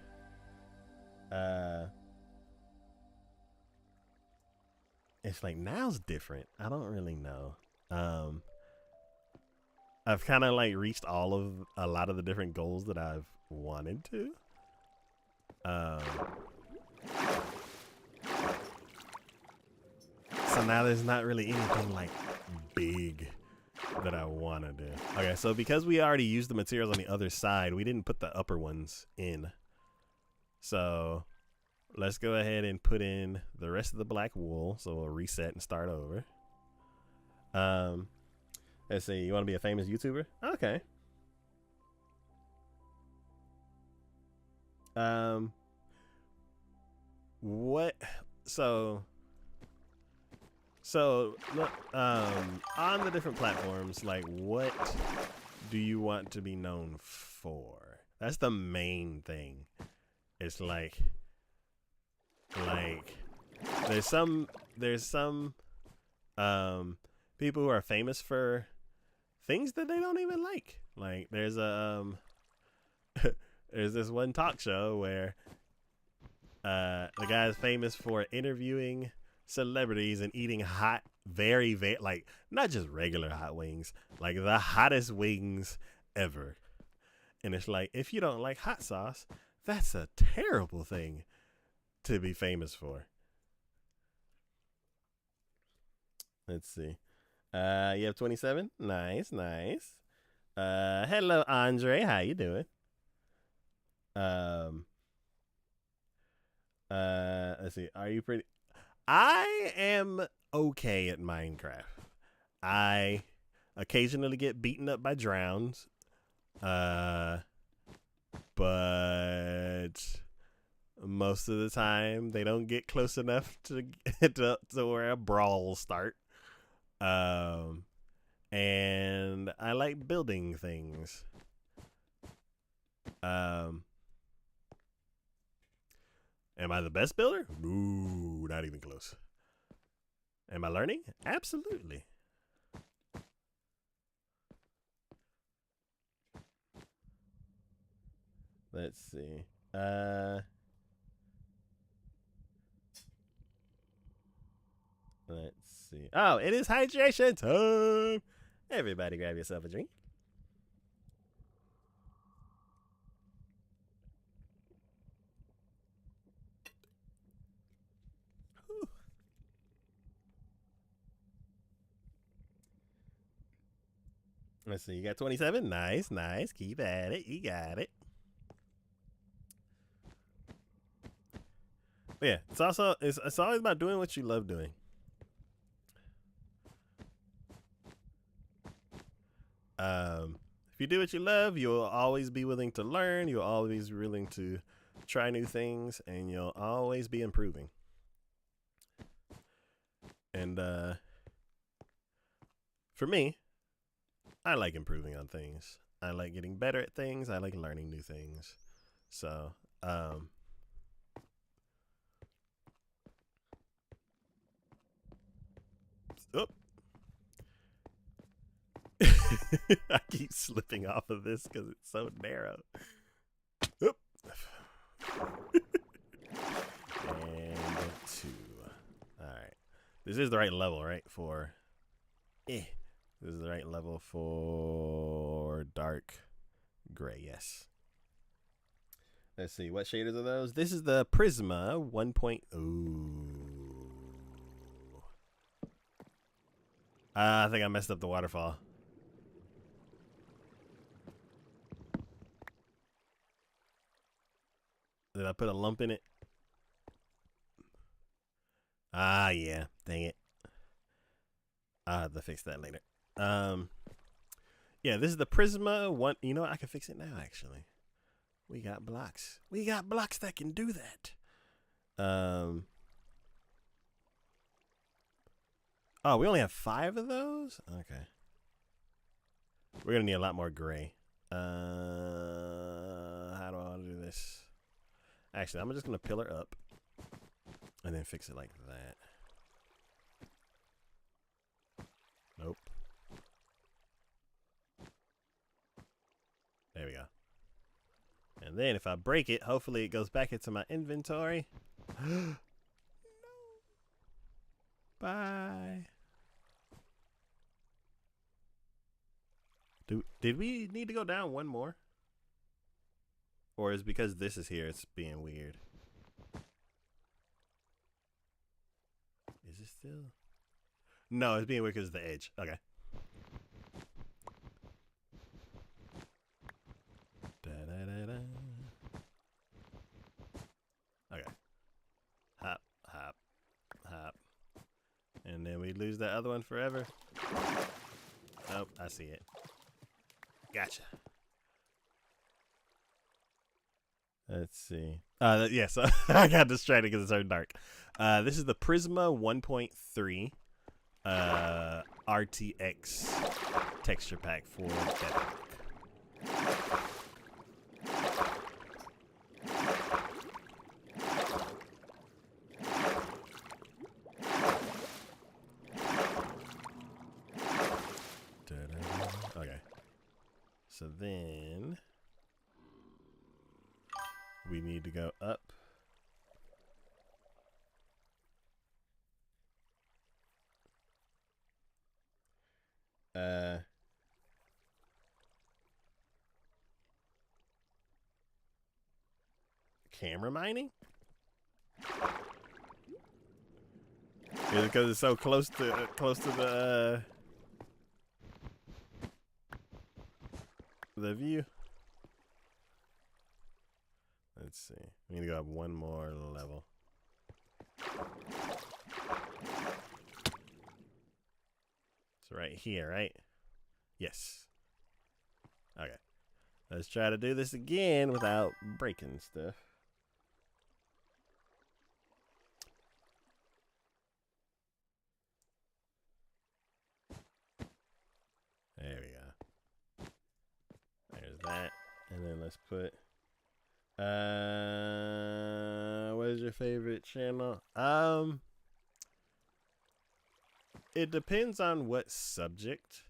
it's like now's different. I don't really know. I've kind of like reached a lot of the different goals that I've wanted to. So now there's not really anything like big that I want to do. Okay, so because we already used the materials on the other side, we didn't put the upper ones in. So let's go ahead and put in the rest of the black wool. So we'll reset and start over. Let's see. You want to be a famous YouTuber? Okay. What? So look, on the different platforms, like what do you want to be known for? That's the main thing. It's like there's some people who are famous for things that they don't even like. Like there's a there's this one talk show where the guy is famous for interviewing celebrities and eating hot, very like not just regular hot wings, like the hottest wings ever. And it's like, if you don't like hot sauce, that's a terrible thing to be famous for. Let's see. You have 27. Nice. Hello, Andre. How you doing? Let's see. Are you pretty? I am okay at Minecraft. I occasionally get beaten up by drowns. But most of the time they don't get close enough to where a brawl will start. And I like building things. Am I the best builder? Ooh, not even close. Am I learning? Absolutely. Let's see. Let's see. Oh, it is hydration time. Everybody grab yourself a drink. Whew. Let's see. You got 27. Nice. Keep at it. You got it. But yeah, it's always about doing what you love doing. If you do what you love, you'll always be willing to learn. You'll always be willing to try new things, and you'll always be improving. And for me, I like improving on things. I like getting better at things. I like learning new things. So, oh. I keep slipping off of this because it's so narrow. Oop. And 2. Alright. This is the right level, right? For... This is the right level for dark gray, yes. Let's see, what shaders are those? This is the Prisma 1. Ooh. I think I messed up the waterfall. Did I put a lump in it? Ah, yeah. Dang it. I'll have to fix that later. Yeah, this is the Prisma 1. You know what? I can fix it now, actually. We got blocks. We got blocks that can do that. Oh, we only have 5 of those? Okay. We're going to need a lot more gray. How do I want to do this? Actually, I'm just going to pillar up and then fix it like that. Nope. There we go. And then if I break it, hopefully it goes back into my inventory. No. Bye. Did we need to go down one more? Or is because this is here, it's being weird? Is it still? No, it's being weird because of the edge. Okay. Da-da-da-da. Okay. Hop, hop, hop. And then we lose that other one forever. Oh, I see it. Gotcha. Let's see. Yeah, so I got distracted because it's so dark. This is the Prisma 1.3 RTX texture pack for Bedrock. Okay. So then we need to go up. Camera mining? Is it because it's so close to the view? Let's see. We need to go up one more level. It's right here, right? Yes. Okay. Let's try to do this again without breaking stuff. There we go. There's that. And then let's put what is your favorite channel? It depends on what subject.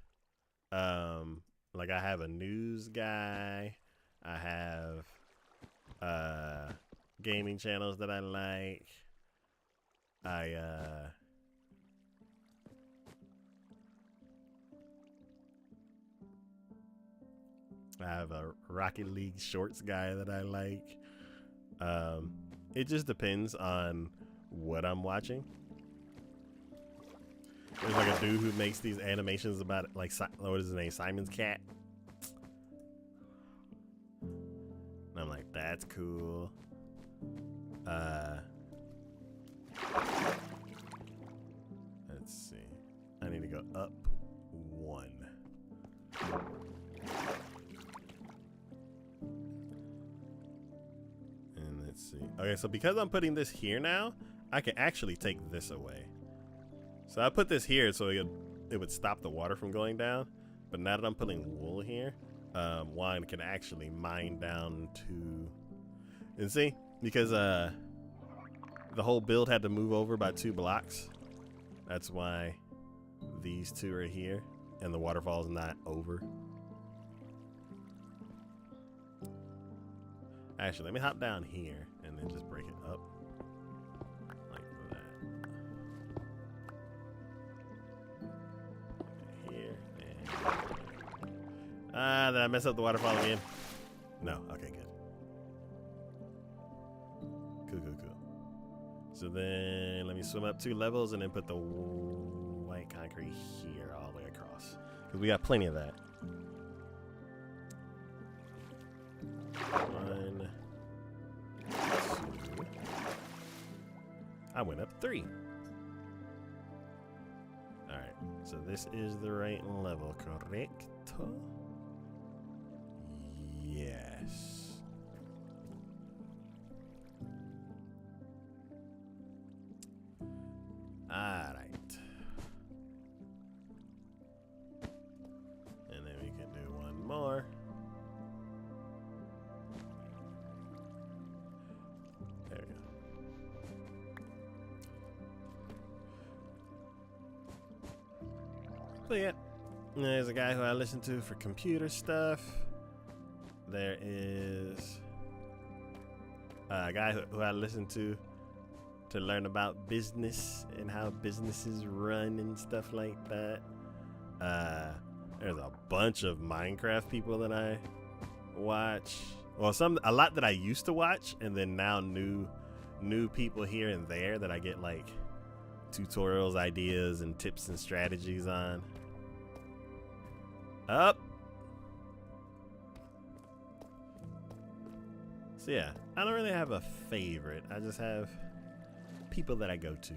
Like I have a news guy. I have gaming channels that I like. I have a Rocket League shorts guy that I like. It just depends on what I'm watching. There's like a dude who makes these animations about like what is his name? Simon's Cat. And I'm like, that's cool. Let's see. I need to go up 1. And let's see. Okay, so because I'm putting this here now, I can actually take this away. So I put this here so it would stop the water from going down. But now that I'm putting wool here, one can actually mine down to, and see, because the whole build had to move over by 2 blocks. That's why these 2 are here and the waterfall's not over. Actually, let me hop down here and then just break it up like that. Here and did I mess up the waterfall again? No. Okay, good. Cool. So then let me swim up 2 levels and then put the white concrete here all the way across, because we got plenty of that. 1, 2. I went up 3. All right, so this is the right level, correct? Yes. All right. And then we can do one more. There we go. So yeah, there's a guy who I listen to for computer stuff. There is a guy who I listen to learn about business and how businesses run and stuff like that. There's a bunch of Minecraft people that I watch. Well, a lot that I used to watch, and then now new people here and there that I get like tutorials, ideas, and tips and strategies on. Up. So yeah, I don't really have a favorite. I just have people that I go to.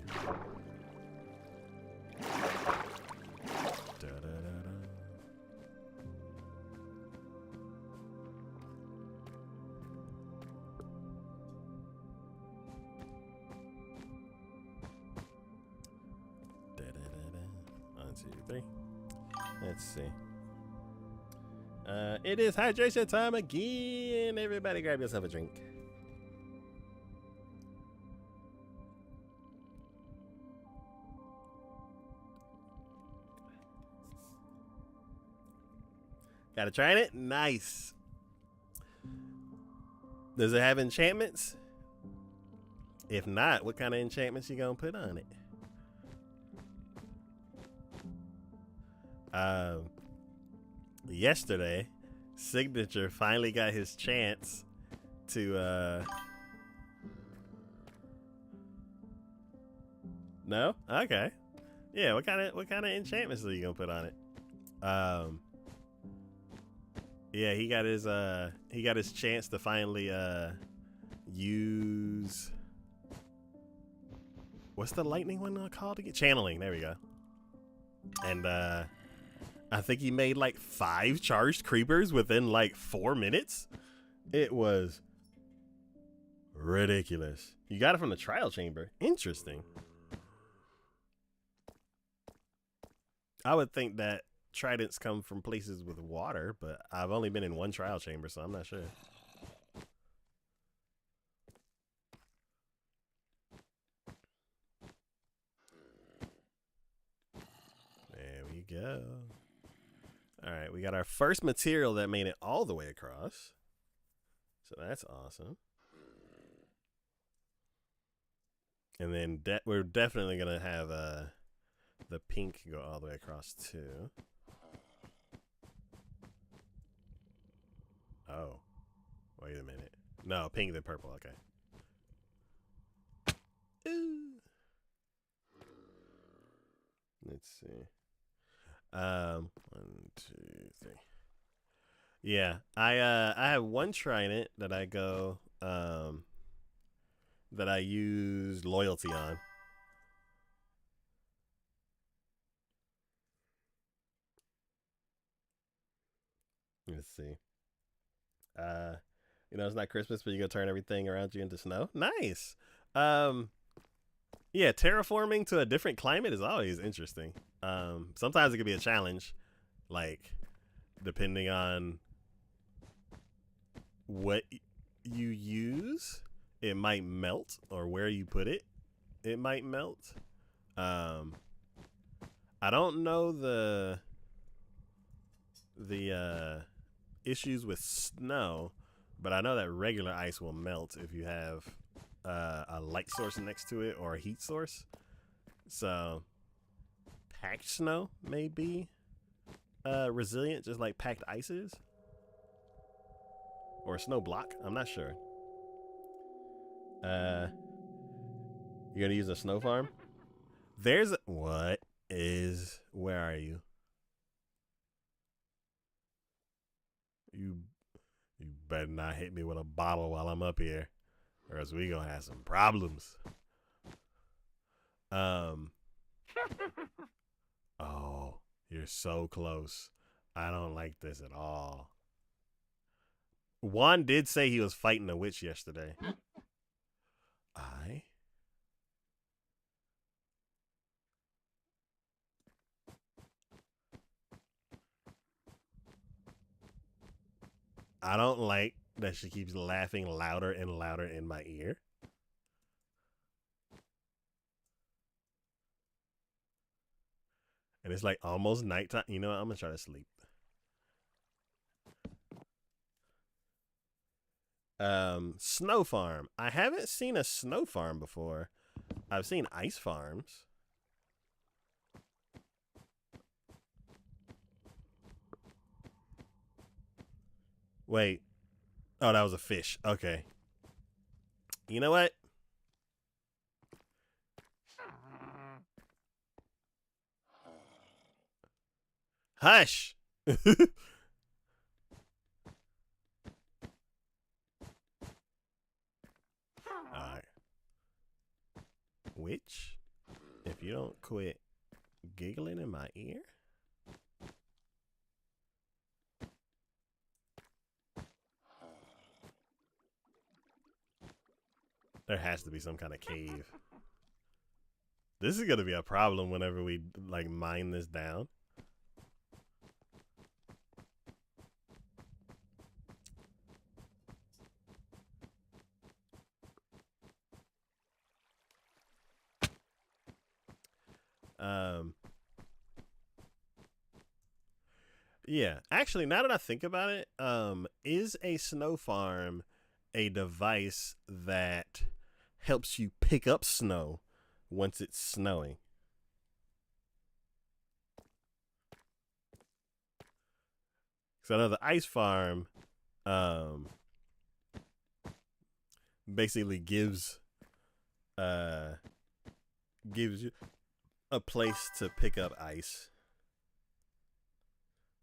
One, two, three. Let's see. It is hydration time again. Everybody grab yourself a drink. Gotta try it? Nice. Does it have enchantments? If not, what kind of enchantments you gonna put on it? Yesterday, Signature finally got his chance to No? Okay. Yeah, what kind of enchantments are you gonna put on it? Yeah, he got his chance to finally use, what's the lightning one called again? Channeling. There we go. And I think he made like 5 charged creepers within like 4 minutes. It was ridiculous. You got it from the trial chamber. Interesting. I would think that tridents come from places with water, but I've only been in 1 trial chamber, so I'm not sure. There we go. All right, we got our first material that made it all the way across. So that's awesome. And then we're definitely going to have the pink go all the way across too. Oh, wait a minute. No, pink then purple. Okay. Ooh. Let's see. 1, 2, 3. Yeah, I have 1 trident that I go that I use loyalty on. Let's see. You know, it's not Christmas, but you go turn everything around you into snow. Nice. Yeah, terraforming to a different climate is always interesting. Sometimes it can be a challenge. Like, depending on what you use, it might melt, or where you put it, it might melt. I don't know the issues with snow, but I know that regular ice will melt if you have a light source next to it or a heat source. So packed snow may be resilient, just like packed ice is, or a snow block. I'm not sure. You're gonna use a snow farm? There's what is? Where are you? You better not hit me with a bottle while I'm up here, or else we gonna have some problems. Oh, you're so close. I don't like this at all. Juan did say he was fighting a witch yesterday. I don't like that she keeps laughing louder and louder in my ear. And it's like almost nighttime. You know what? I'm going to try to sleep. Snow farm. I haven't seen a snow farm before. I've seen ice farms. Wait. Oh, that was a fish. Okay. You know what? Hush. Alright. Witch, if you don't quit giggling in my ear. There has to be some kind of cave. This is going to be a problem whenever we like mine this down. Yeah, actually, now that I think about it, is a snow farm a device that helps you pick up snow once it's snowing? So I know the ice farm basically gives you a place to pick up ice.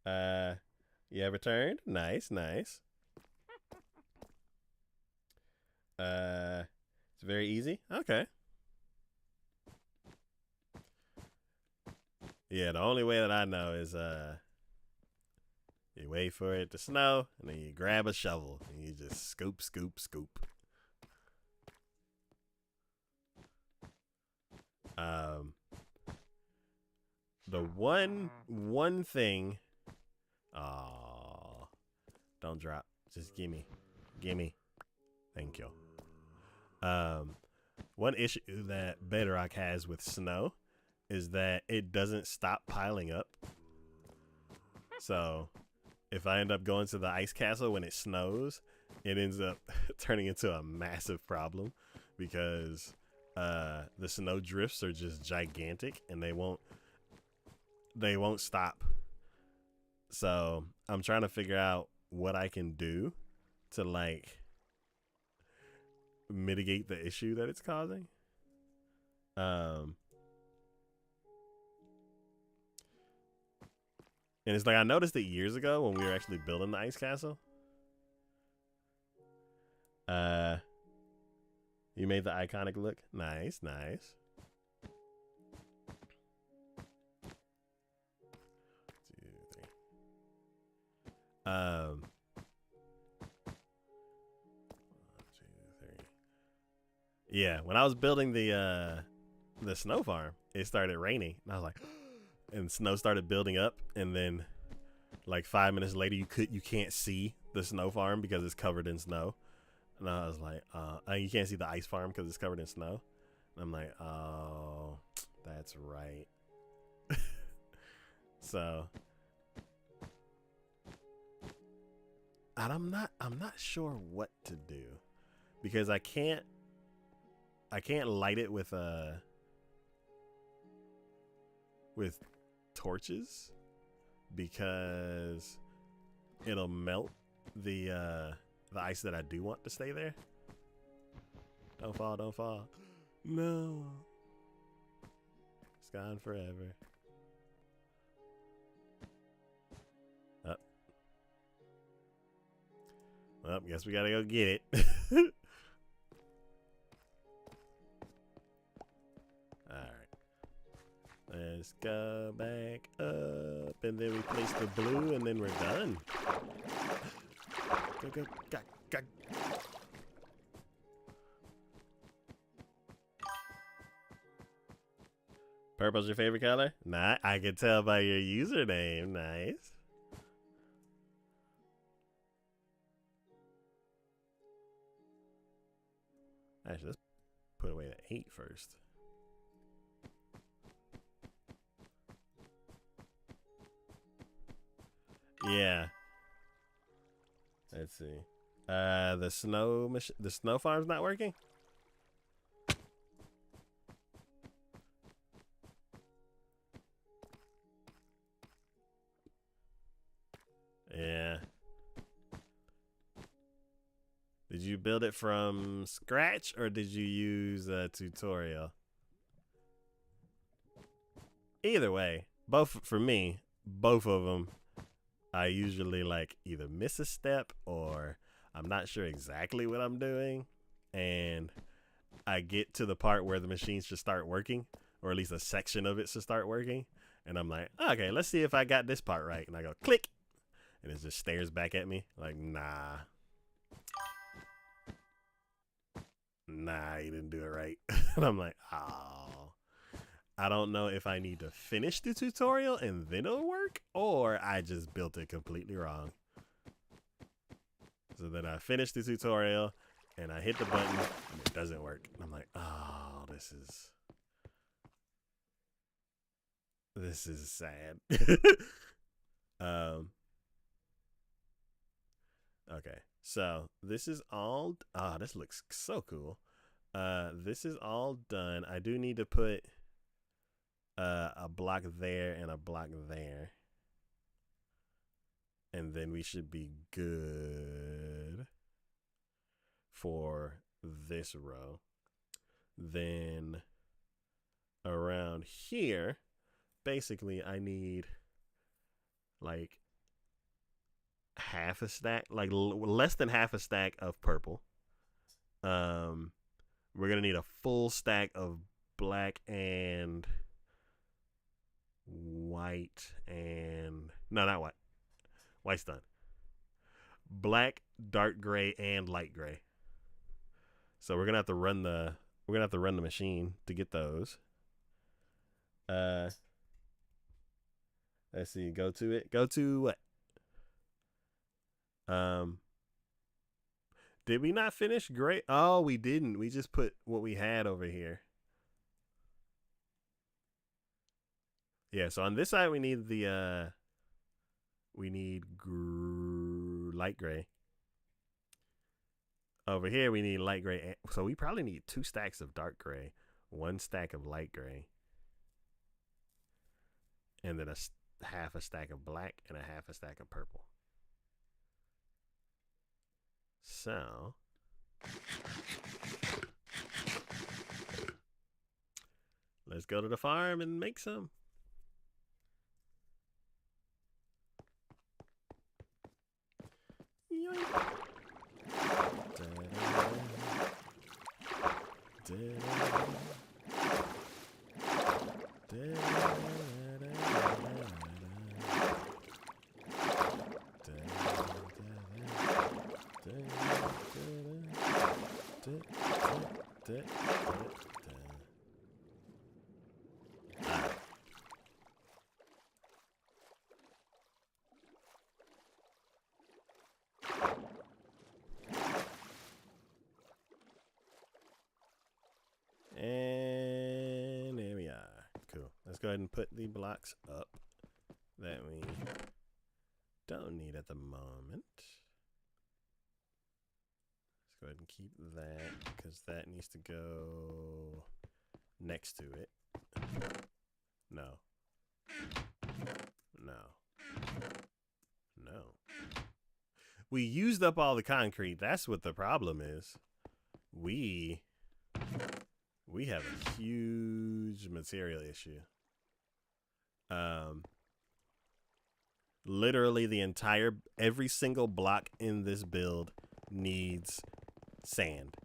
You have returned? Nice, nice. It's very easy. Okay. Yeah, the only way that I know is you wait for it to snow and then you grab a shovel and you just scoop, scoop, scoop. The one thing. Oh, don't drop. Just gimme. Thank you. One issue that Bedrock has with snow is that it doesn't stop piling up. So if I end up going to the ice castle when it snows, it ends up turning into a massive problem because the snow drifts are just gigantic and they won't stop. So I'm trying to figure out what I can do to like mitigate the issue that it's causing. And it's like I noticed it years ago when we were actually building the ice castle. You made the iconic look. Nice, nice. 2, 3. 1, 2, 3. Yeah, when I was building the snow farm, it started raining, and I was like, and snow started building up, and then like 5 minutes later, you can't see the snow farm because it's covered in snow. And I was like, you can't see the ice farm because it's covered in snow. And I'm like, oh, that's right. So, and I'm not sure what to do because I can't light it with torches because it'll melt the ice that I do want to stay there. Don't fall, don't fall. No. It's gone forever. Up. Well, guess we gotta go get it. Alright. Let's go back up and then we place the blue and then we're done. Go, go, go, go. Purple's your favorite color? Nah, I can tell by your username. Nice. Actually, let's put away the 8 first. Yeah. Let's see. The snow farm's not working? Yeah. Did you build it from scratch or did you use a tutorial? Either way, both for me, both of them, I usually like either miss a step or I'm not sure exactly what I'm doing. And I get to the part where the machines should start working, or at least a section of it should start working. And I'm like, okay, let's see if I got this part right. And I go click. And it just stares back at me like, nah. Nah, you didn't do it right. And I'm like, oh. I don't know if I need to finish the tutorial and then it'll work, or I just built it completely wrong. So then I finished the tutorial and I hit the button and it doesn't work. And I'm like, oh, this is sad. Okay, so this is all, this looks so cool. This is all done. I do need to put a block there and a block there. And then we should be good for this row. Then around here, basically I need like half a stack, like less than half a stack of purple. We're gonna need a full stack of black and white and no, not white. White's done. Black, dark gray, and light gray. So we're gonna have to run the machine to get those. Let's see. Go to it. Go to what? Did we not finish gray? Oh, we didn't. We just put what we had over here. Yeah. So on this side, we need the light gray. Over here, we need light gray. So we probably need 2 stacks of dark gray, 1 stack of light gray, and then half a stack of black and a half a stack of purple. So let's go to the farm and make some. go ahead and put the blocks up that we don't need at the moment. Let's go ahead and keep that because that needs to go next to it. No. We used up all the concrete. That's what the problem is. We have a huge material issue. Literally every single block in this build needs sand.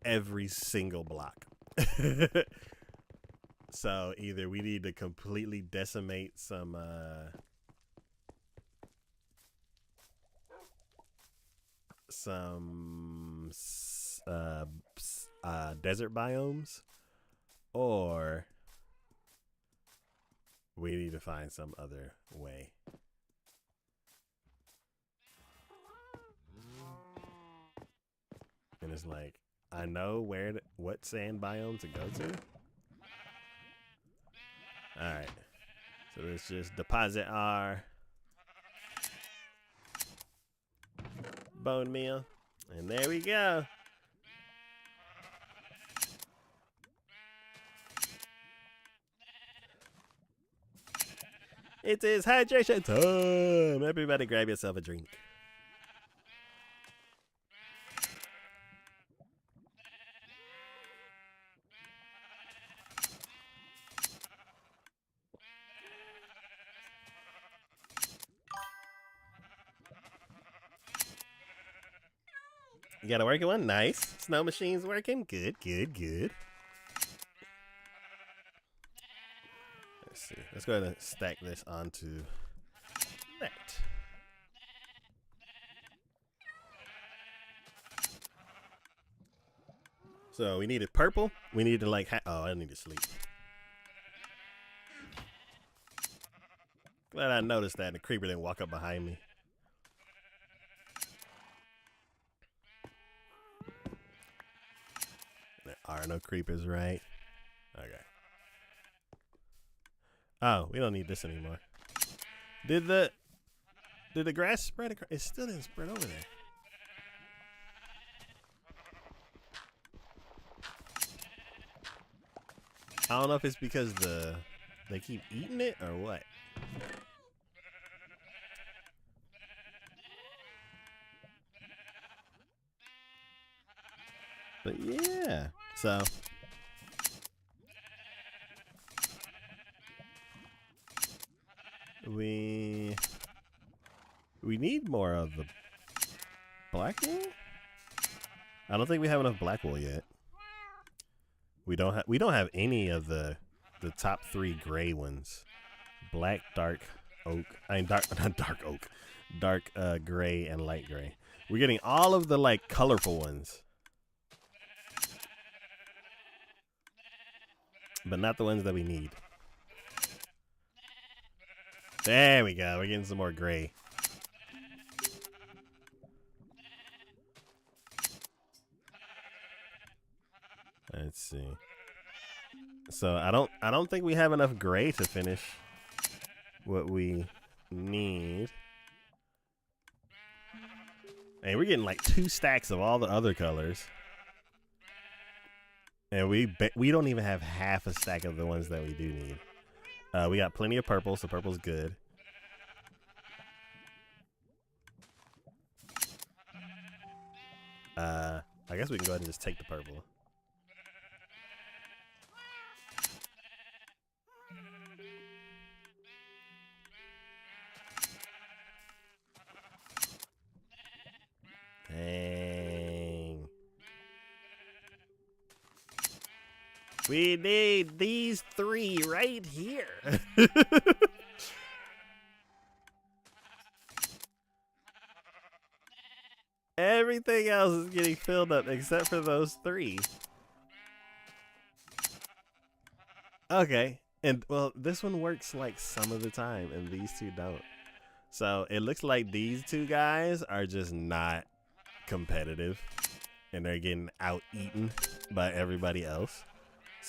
Every single block. So either we need to completely decimate some desert biomes, or we need to find some other way. And it's like, I know what sand biome to go to. Alright. So let's just deposit our bone meal. And there we go. It is hydration time. Everybody grab yourself a drink. You got a working one? Nice. Snow machine's working. Good. Let's see. Let's go ahead and stack this onto that. So we needed purple. We need to like, oh, I need to sleep. Glad I noticed that and the creeper didn't walk up behind me. There are no creepers, right? Okay. Oh, we don't need this anymore. Did the grass spread across? It still didn't spread over there. I don't know if it's because they keep eating it or what. But yeah, so we need more of the black wool. I don't think we have enough black wool yet. We don't have any of the top 3 gray ones. Black, dark oak. Not dark oak. Dark gray and light gray. We're getting all of the like colorful ones. But not the ones that we need. There we go. We're getting some more gray. Let's see. So I don't think we have enough gray to finish what we need. And we're getting like 2 stacks of all the other colors. And we don't even have half a stack of the ones that we do need. We got plenty of purple, so purple's good. I guess we can go ahead and just take the purple. Dang. We need these 3 right here. Everything else is getting filled up except for those 3. Okay. And well, this one works like some of the time and these 2 don't. So it looks like these 2 guys are just not competitive and they're getting out eaten by everybody else.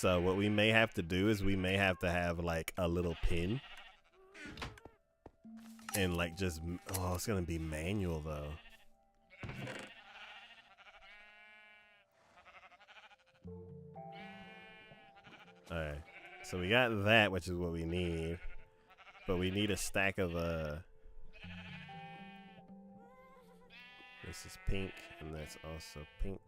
So what we may have to do is we may have to have like a little pin. And like just, oh, it's gonna be manual though. Alright, so we got that, which is what we need. But we need a stack of, this is pink, and that's also pink.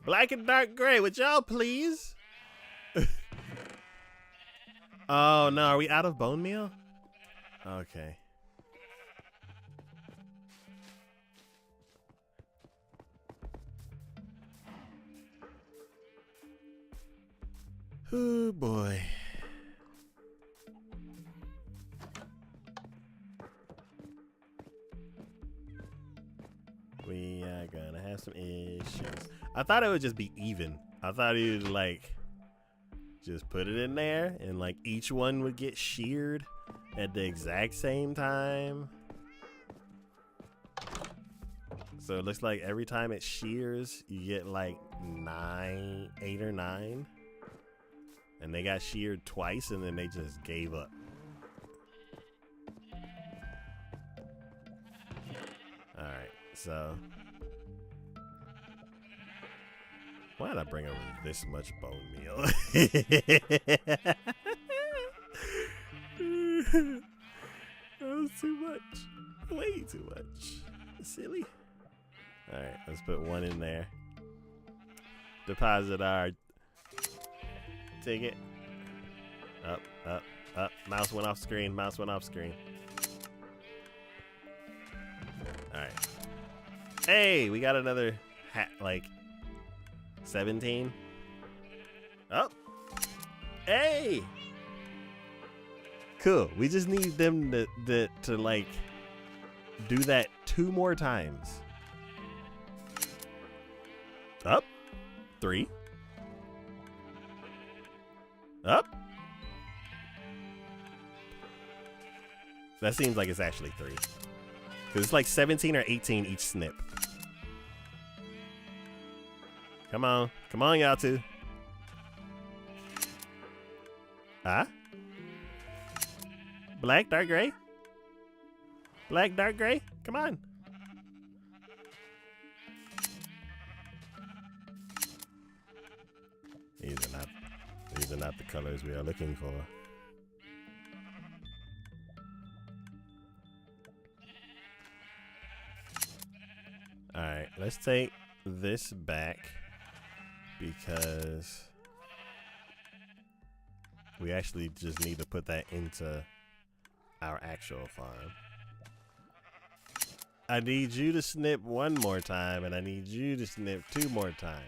Black and dark gray, would y'all please? Oh no, are we out of bone meal? Okay. Oh boy. We are gonna have some issues. I thought it would just be even. I thought you'd like just put it in there and like each one would get sheared at the exact same time. So it looks like every time it shears, you get like 8 or 9. And they got sheared twice and then they just gave up. Alright, so why did I bring over this much bone meal? That was too much. Way too much. Silly. Alright, let's put one in there. Deposit our ticket. Up, up, up. Mouse went off screen. Mouse went off screen. Alright. Hey, we got another hat, like 17. Oh. Hey. Cool. We just need them to like do that 2 more times. Up. 3. Up. That seems like it's actually 3. Because it's like 17 or 18 each snip. Come on. Come on, y'all two. Huh? Black, dark, gray? Black, dark, gray? Come on. These are not the colors we are looking for. Alright, let's take this back because we actually just need to put that into our actual farm. I need you to snip 1 more time and I need you to snip 2 more times.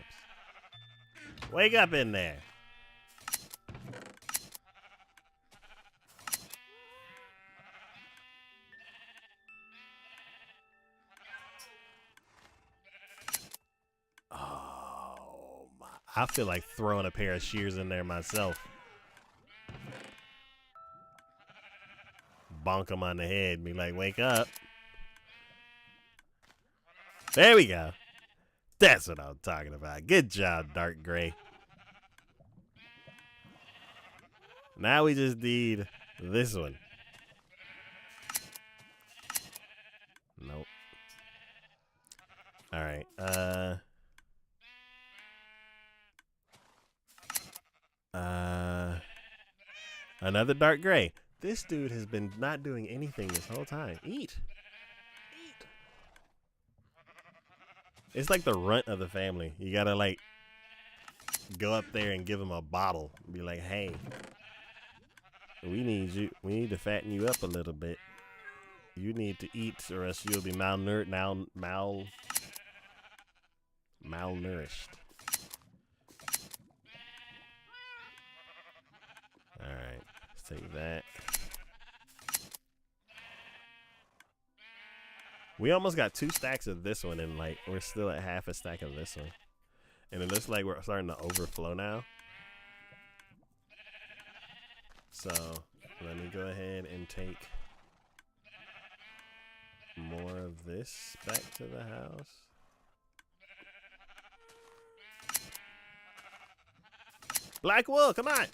Wake up in there. Oh my. I feel like throwing a pair of shears in there myself. Bonk them on the head and be like, wake up. There we go. That's what I'm talking about. Good job, dark gray. Now we just need this one. Nope. All right. Another dark gray. This dude has been not doing anything this whole time. Eat. Eat. It's like the runt of the family. You gotta like go up there and give him a bottle. Be like, hey, we need to fatten you up a little bit. You need to eat or else you'll be malnourished. Alright, let's take that. We almost got 2 stacks of this one and like we're still at half a stack of this one. And it looks like we're starting to overflow now. So let me go ahead and take more of this back to the house. Black wool, come on.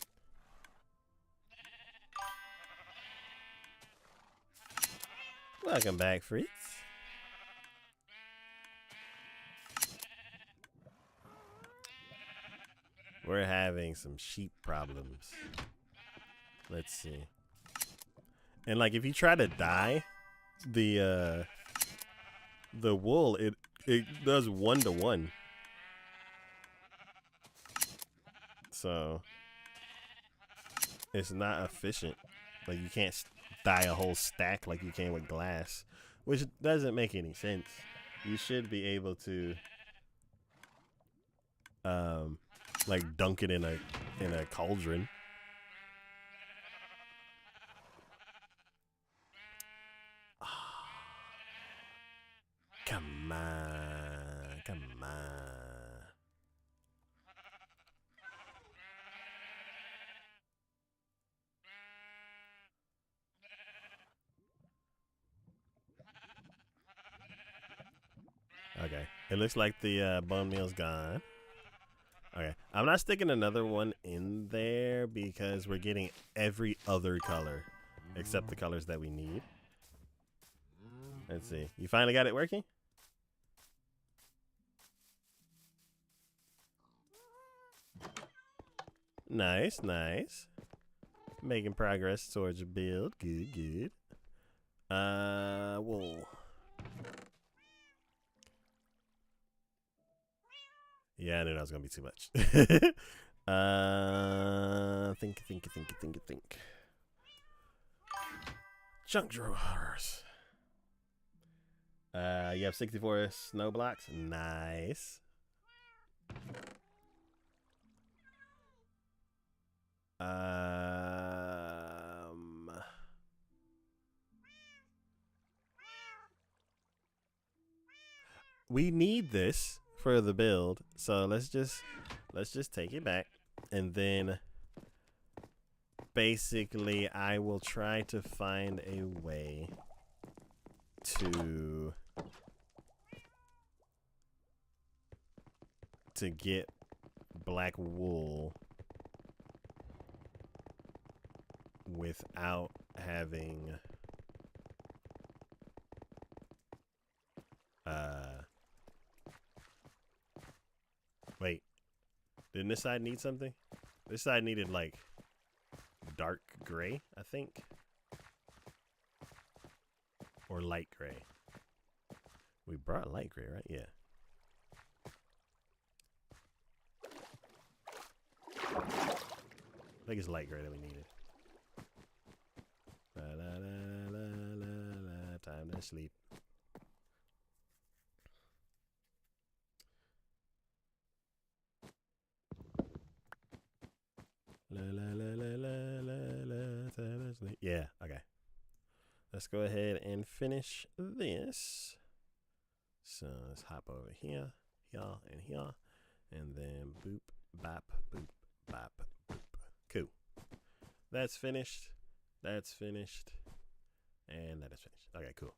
Welcome back, Fritz. We're having some sheep problems. Let's see. And like if you try to dye the wool, it does 1-to-1. So it's not efficient. Like you can't dye a whole stack like you can with glass, which doesn't make any sense. You should be able to like dunk it in a cauldron. Come on, come on. Okay, it looks like the bone meal's gone. Okay, I'm not sticking another one in there because we're getting every other color except the colors that we need. Let's see. You finally got it working? Nice, nice. Making progress towards your build. Good, good. Wool. Yeah, I knew that was gonna be too much. Think. Junk drawers. You have 64 snow blocks. Nice. We need this for the build, so let's just take it back, and then basically I will try to find a way to get black wool without having wait, didn't this side need something? This side needed like dark gray, I think, or light gray. We brought light gray, right? Yeah. I think it's light gray that we needed. La, la, la, la, la, la, time to sleep. La, la, la, la, la, la, la, time to sleep. Yeah, okay. Let's go ahead and finish this. So let's hop over here, and here, and then boop, bop, boop, bop, boop. Cool. That's finished. That's finished. And that is finished. Okay, cool.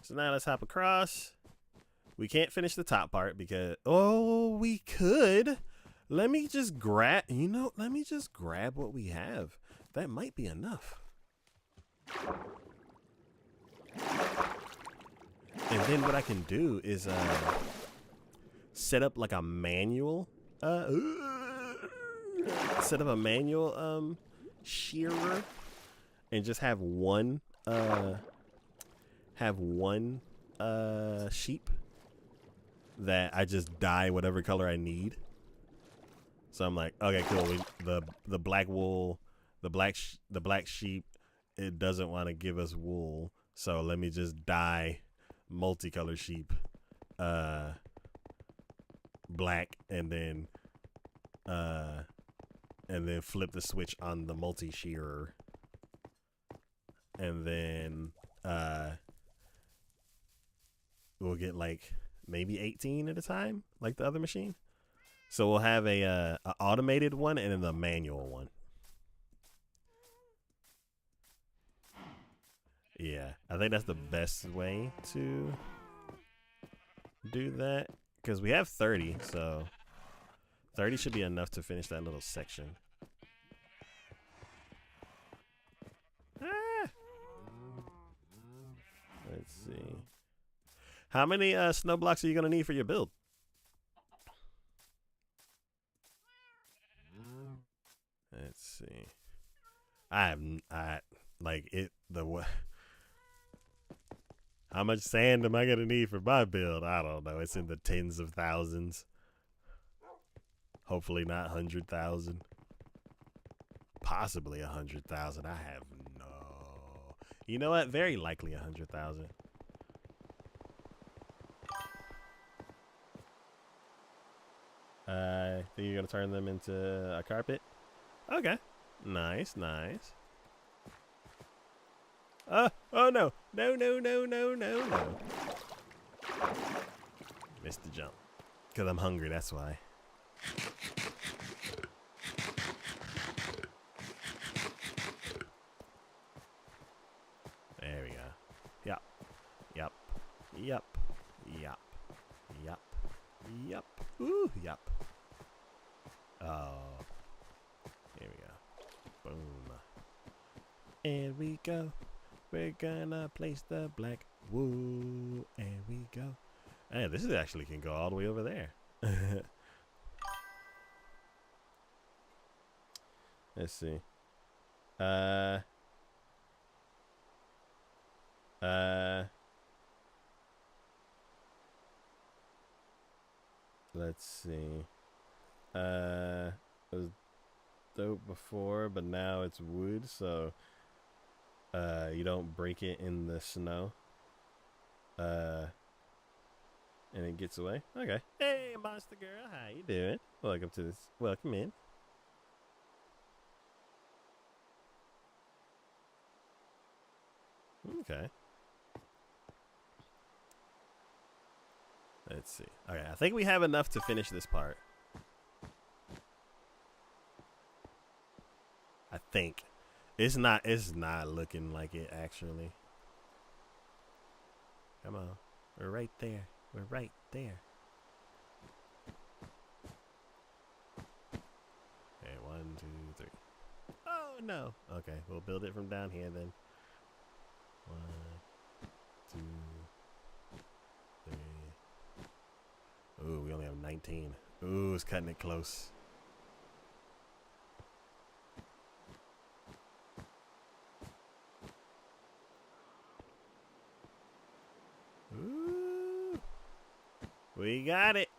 So now let's hop across. We can't finish the top part because, oh, we could. Let me just grab, let me just grab what we have. That might be enough. And then what I can do is set up like a manual shearer, and just have one sheep that I just dye whatever color I need. So I'm like, okay, cool. The black wool, the black sheep, it doesn't want to give us wool, so let me just dye multicolor sheep black, and then flip the switch on the multi shearer, and then we'll get like maybe 18 at a time, like the other machine. So we'll have a automated one and then the manual one. Yeah, I think that's the best way to do that, because we have 30, so 30 should be enough to finish that little section. Ah! Let's see. How many snow blocks are you gonna need for your build? Let's see. I like it. How much sand am I gonna need for my build? I don't know. It's in the tens of thousands. Hopefully not 100,000. Possibly 100,000. I have no. You know what? Very likely 100,000. Think you're gonna turn them into a carpet? Okay. Nice, nice. Oh no. No. Missed the jump. Because I'm hungry, that's why. There we go. Yup. Yup. Yup. Yup. Yup. Yup. Ooh, yup. Oh. Here we go. Boom. And we go. We're gonna place the black wool. And we go. Hey, this is actually can go all the way over there. Let's see. Let's see. It was dope before, but now it's wood, so you don't break it in the snow. And it gets away. Okay. Hey, monster girl, how you doing? Welcome to this. Welcome in. Okay. Let's see. Okay, I think we have enough to finish this part. I think. It's not looking like it actually. Come on. We're right there. We're right there. Okay, 1, 2, 3. Oh no. Okay, we'll build it from down here then. 1, 2, 3. Ooh, we only have 19. Ooh, it's cutting it close. Ooh, we got it.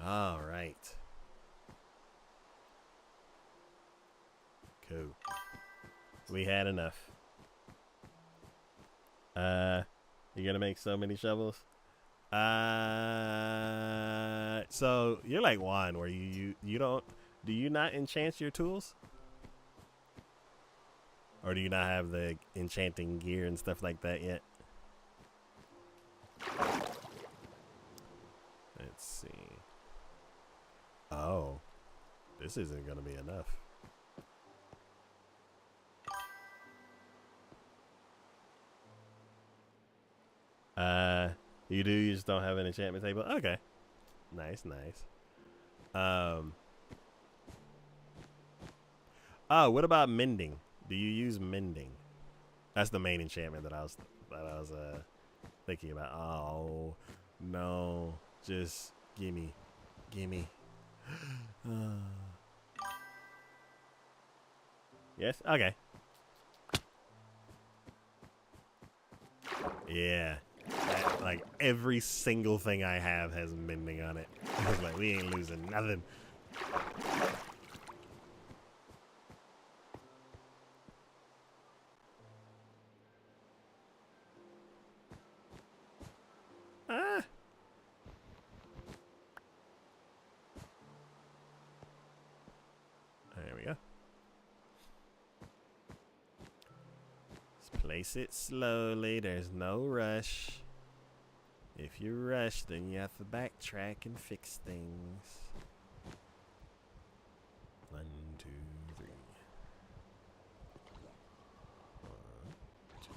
All right. Cool. We had enough. You're gonna make so many shovels. So you're like Juan, where you don't. Do you not enchant your tools? Or do you not have the enchanting gear and stuff like that yet? Let's see. Oh. This isn't going to be enough. You just don't have an enchantment table? Okay. Nice, nice. Oh, what about mending? Do you use mending? That's the main enchantment that I was thinking about. Oh no, just gimme. Yes. Okay. Yeah. Like every single thing I have has mending on it. Like we ain't losing nothing. Ah. There we go. Let's place it slowly. There's no rush. If you rush, then you have to backtrack and fix things. 1, 2, 3. 1, 2.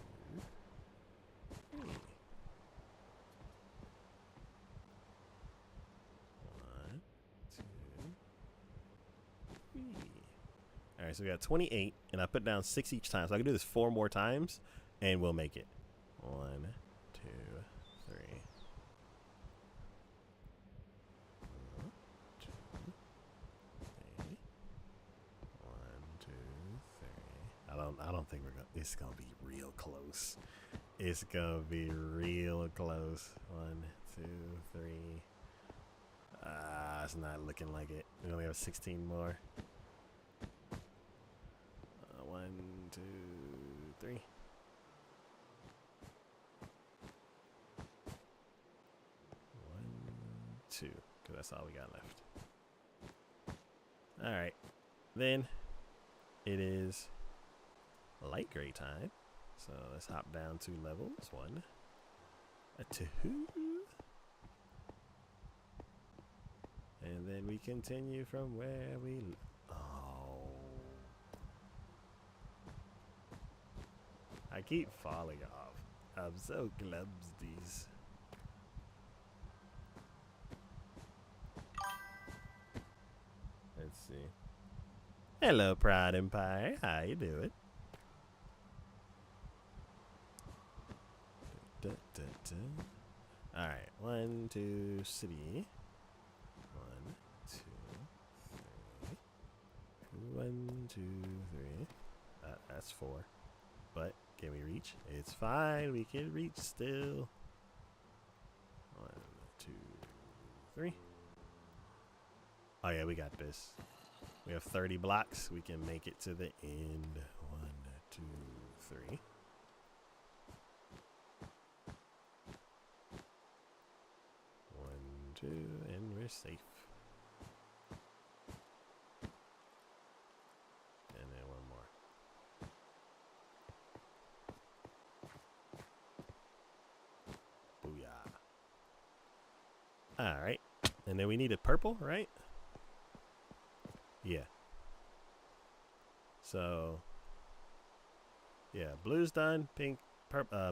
Alright, so we got 28, and I put down 6 each time. So I can do this 4 more times, and we'll make it. 1, 2, 3. 1, 2, 3. 1, 2, 3. I don't think we're gonna. It's gonna be real close. It's gonna be real close. 1, 2, 3. It's not looking like it. We only have 16 more. 1, 2, 3. 1, 2. Because that's all we got left. Alright. Then it is light gray time. So let's hop down 2 levels. 1, 2. And then we continue from where we... Oh. I keep falling off. I'm so clumsy. Let's see. Hello, Pride Empire. How you doing? Alright, 1, 2, city. 1, 2, 3. 1, 2, 3. That's 4. But can we reach? It's fine. We can reach still. 1, 2, 3. Oh yeah, we got this. We have 30 blocks. We can make it to the end. 1, 2, 3. 1, 2, and we're safe. And then 1 more. Booyah. Alright. And then we needed purple, right? Yeah. So, yeah, blue's done, pink,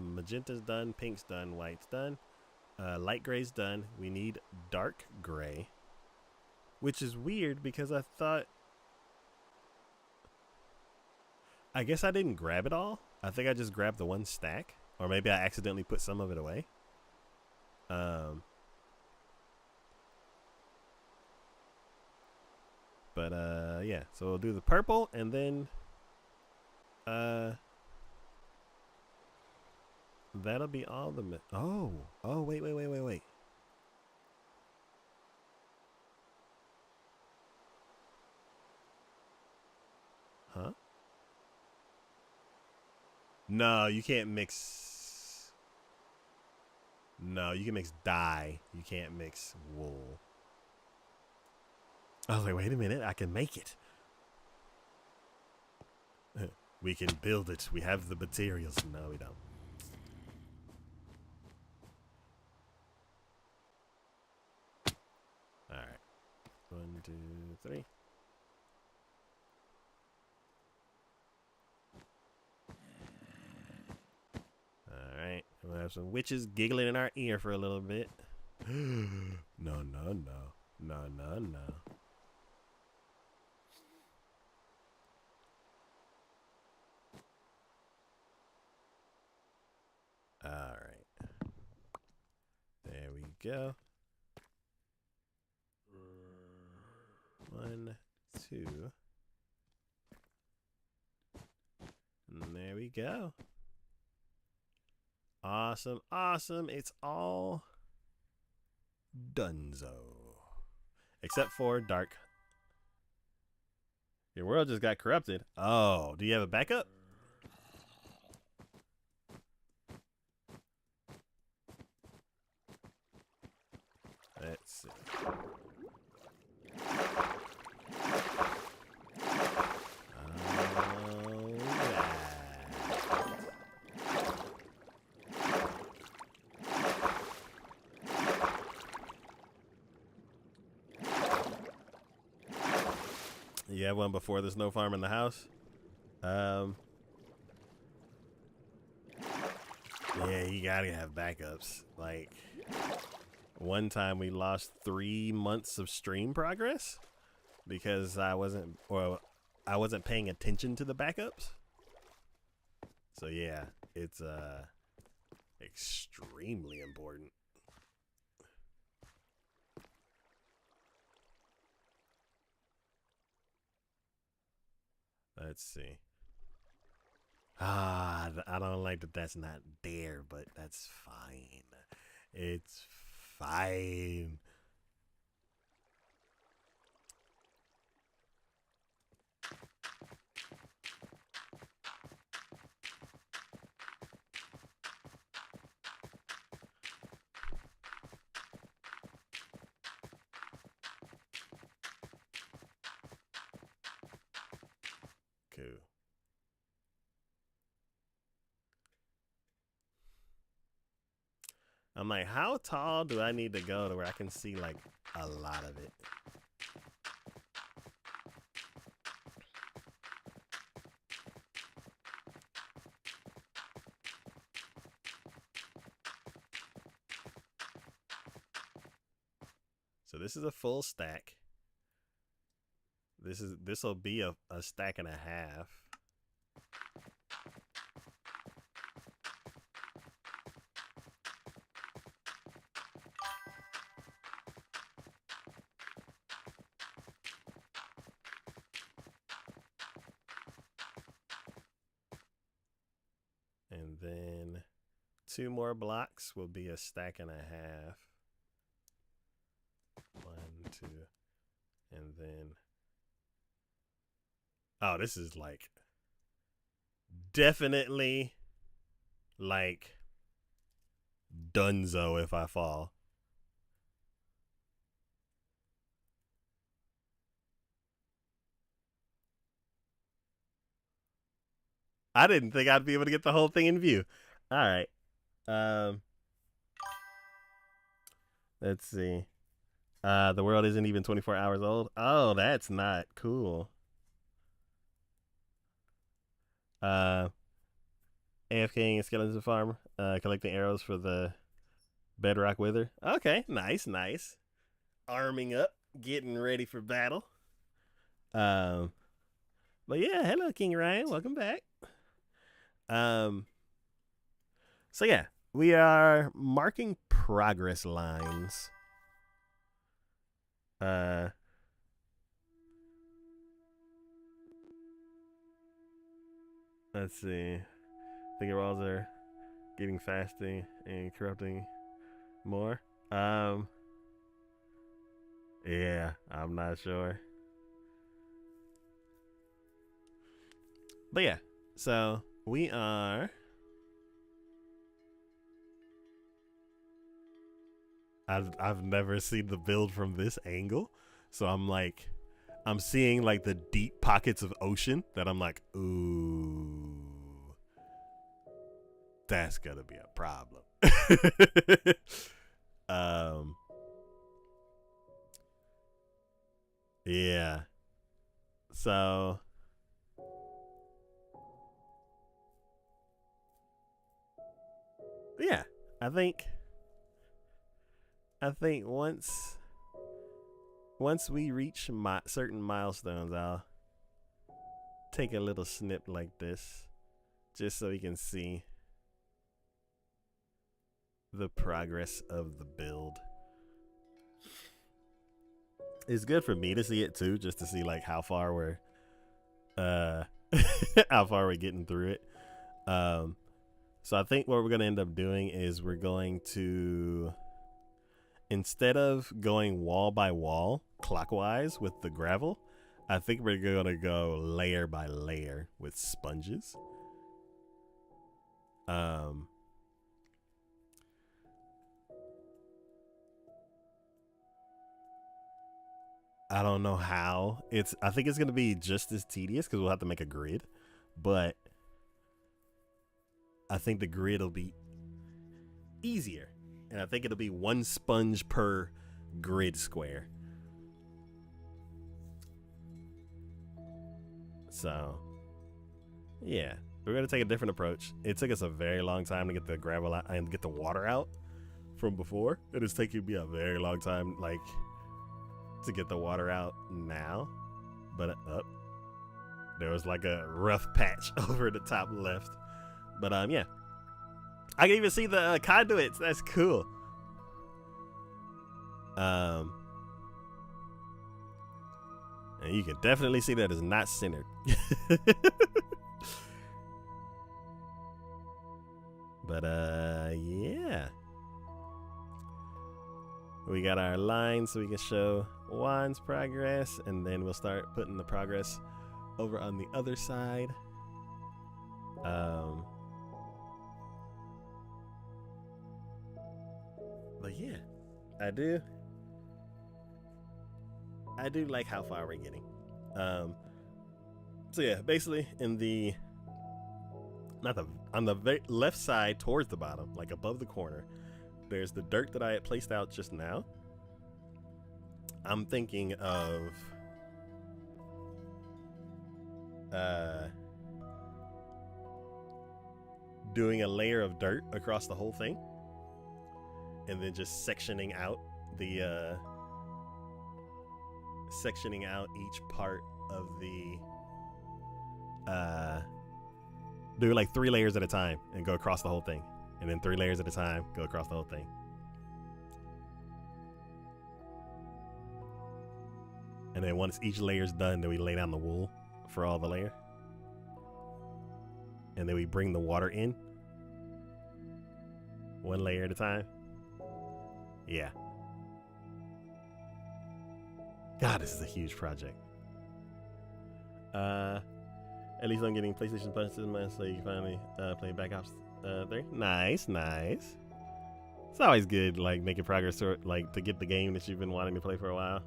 magenta's done, pink's done, white's done, light gray's done. We need dark gray, which is weird because I thought, I guess I didn't grab it all. I think I just grabbed the 1 stack, or maybe I accidentally put some of it away. But yeah, so we'll do the purple and then that'll be all the wait. Huh? No, you can't mix. No, you can mix dye. You can't mix wool. I was like, wait a minute, I can make it. We can build it. We have the materials. No, we don't. Alright. 1, 2, 3. Alright. We'll have some witches giggling in our ear for a little bit. No. Alright. There we go. 1, 2. And there we go. Awesome. It's all donezo. Except for dark. Your world just got corrupted. Oh, do you have a backup? Let's see. You have one before there's no farm in the house? Yeah, you gotta have backups. Like, one time we lost 3 months of stream progress because I wasn't, well, I wasn't paying attention to the backups. So yeah, it's extremely important. Let's see. I don't like that that's not there, but that's fine. It's fine. Cool. I'm like, how tall do I need to go to where I can see like a lot of it? So this is a full stack. This will be a stack and a half. And then 2 more blocks will be a stack and a half. 1, 2, and then. Oh, this is like definitely like dunzo if I fall. I didn't think I'd be able to get the whole thing in view. All right. Let's see. The world isn't even 24 hours old. Oh, that's not cool. AFKing and skeleton farm, collecting arrows for the bedrock wither. Okay, nice. Arming up, getting ready for battle. But yeah, hello King Ryan, welcome back. So yeah, we are marking progress lines. Let's see. Thinking walls are getting faster and corrupting more. Yeah, I'm not sure. But yeah, so we are. I've never seen the build from this angle, so I'm seeing like the deep pockets of ocean that I'm like, ooh, that's gonna be a problem. Yeah. So yeah, I think once we reach certain milestones, I'll take a little snip like this, just so you can see the progress of the build. It's good for me to see it too, just to see like how far we're how far we're getting through it. So I think what we're gonna end up doing is we're going to, instead of going wall by wall clockwise with the gravel, I think we're gonna go layer by layer with sponges. I don't know how. I think it's gonna be just as tedious because we'll have to make a grid, but I think the grid will be easier, and I think it'll be 1 sponge per grid square. So, yeah, we're gonna take a different approach. It took us a very long time to get the gravel out and get the water out from before. It is taking me a very long time, like, to get the water out now. But There was like a rough patch over the top left. But yeah. I can even see the conduits. That's cool. And you can definitely see that it's not centered. But yeah. We got our line so we can show Juan's progress, and then we'll start putting the progress over on the other side. But yeah, I do like how far we're getting. So yeah, basically in the on the left side towards the bottom, like above the corner, there's the dirt that I had placed out just now. I'm thinking of doing a layer of dirt across the whole thing, and then just sectioning out each part of the do like 3 layers at a time and go across the whole thing, and then 3 layers at a time, go across the whole thing. And then once each layer's done, then we lay down the wool for all the layer, and then we bring the water in 1 layer at a time. Yeah. God, this is a huge project. At least I'm getting PlayStation Plus this month, so you can finally play Black Ops 3. Nice. It's always good, like, making progress, or like to get the game that you've been wanting to play for a while.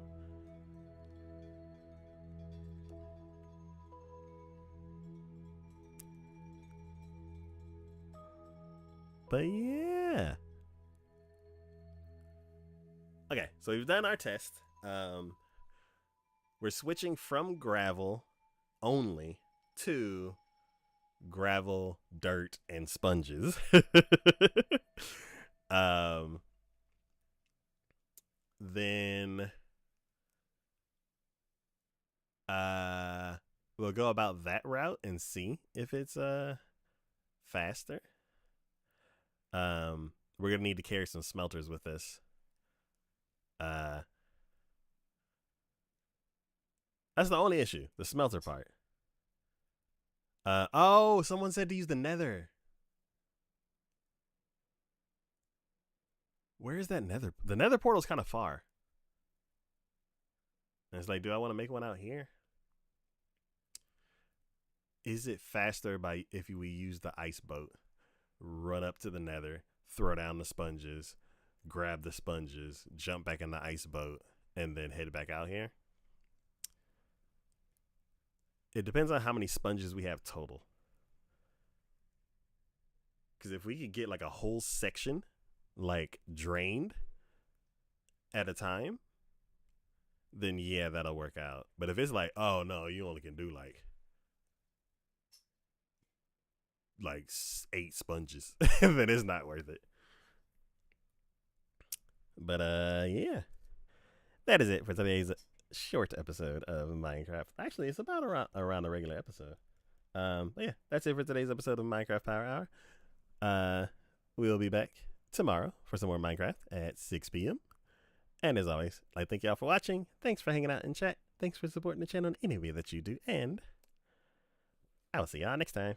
But yeah. Okay, so we've done our test. We're switching from gravel only to gravel, dirt, and sponges. Then we'll go about that route and see if it's faster. We're gonna need to carry some smelters with us. That's the only issue, the smelter part. Oh, someone said to use the nether. Where is that nether? The nether portal's kind of far. And it's like, do I want to make one out here? Is it faster if we use the ice boat? Run up to the nether, throw down the sponges, grab the sponges, jump back in the ice boat, and then head back out here? It depends on how many sponges we have total. Because if we could get like a whole section like drained at a time, then yeah, that'll work out. But if it's like, oh no, you only can do like 8 sponges, then it's not worth it. But yeah, that is it for today's short episode of Minecraft. Actually, it's about around a regular episode. But yeah, that's it for today's episode of Minecraft Power Hour. We'll be back tomorrow for some more Minecraft at 6 p.m. And as always, thank y'all for watching. Thanks for hanging out in chat. Thanks for supporting the channel in any way that you do. And I will see y'all next time.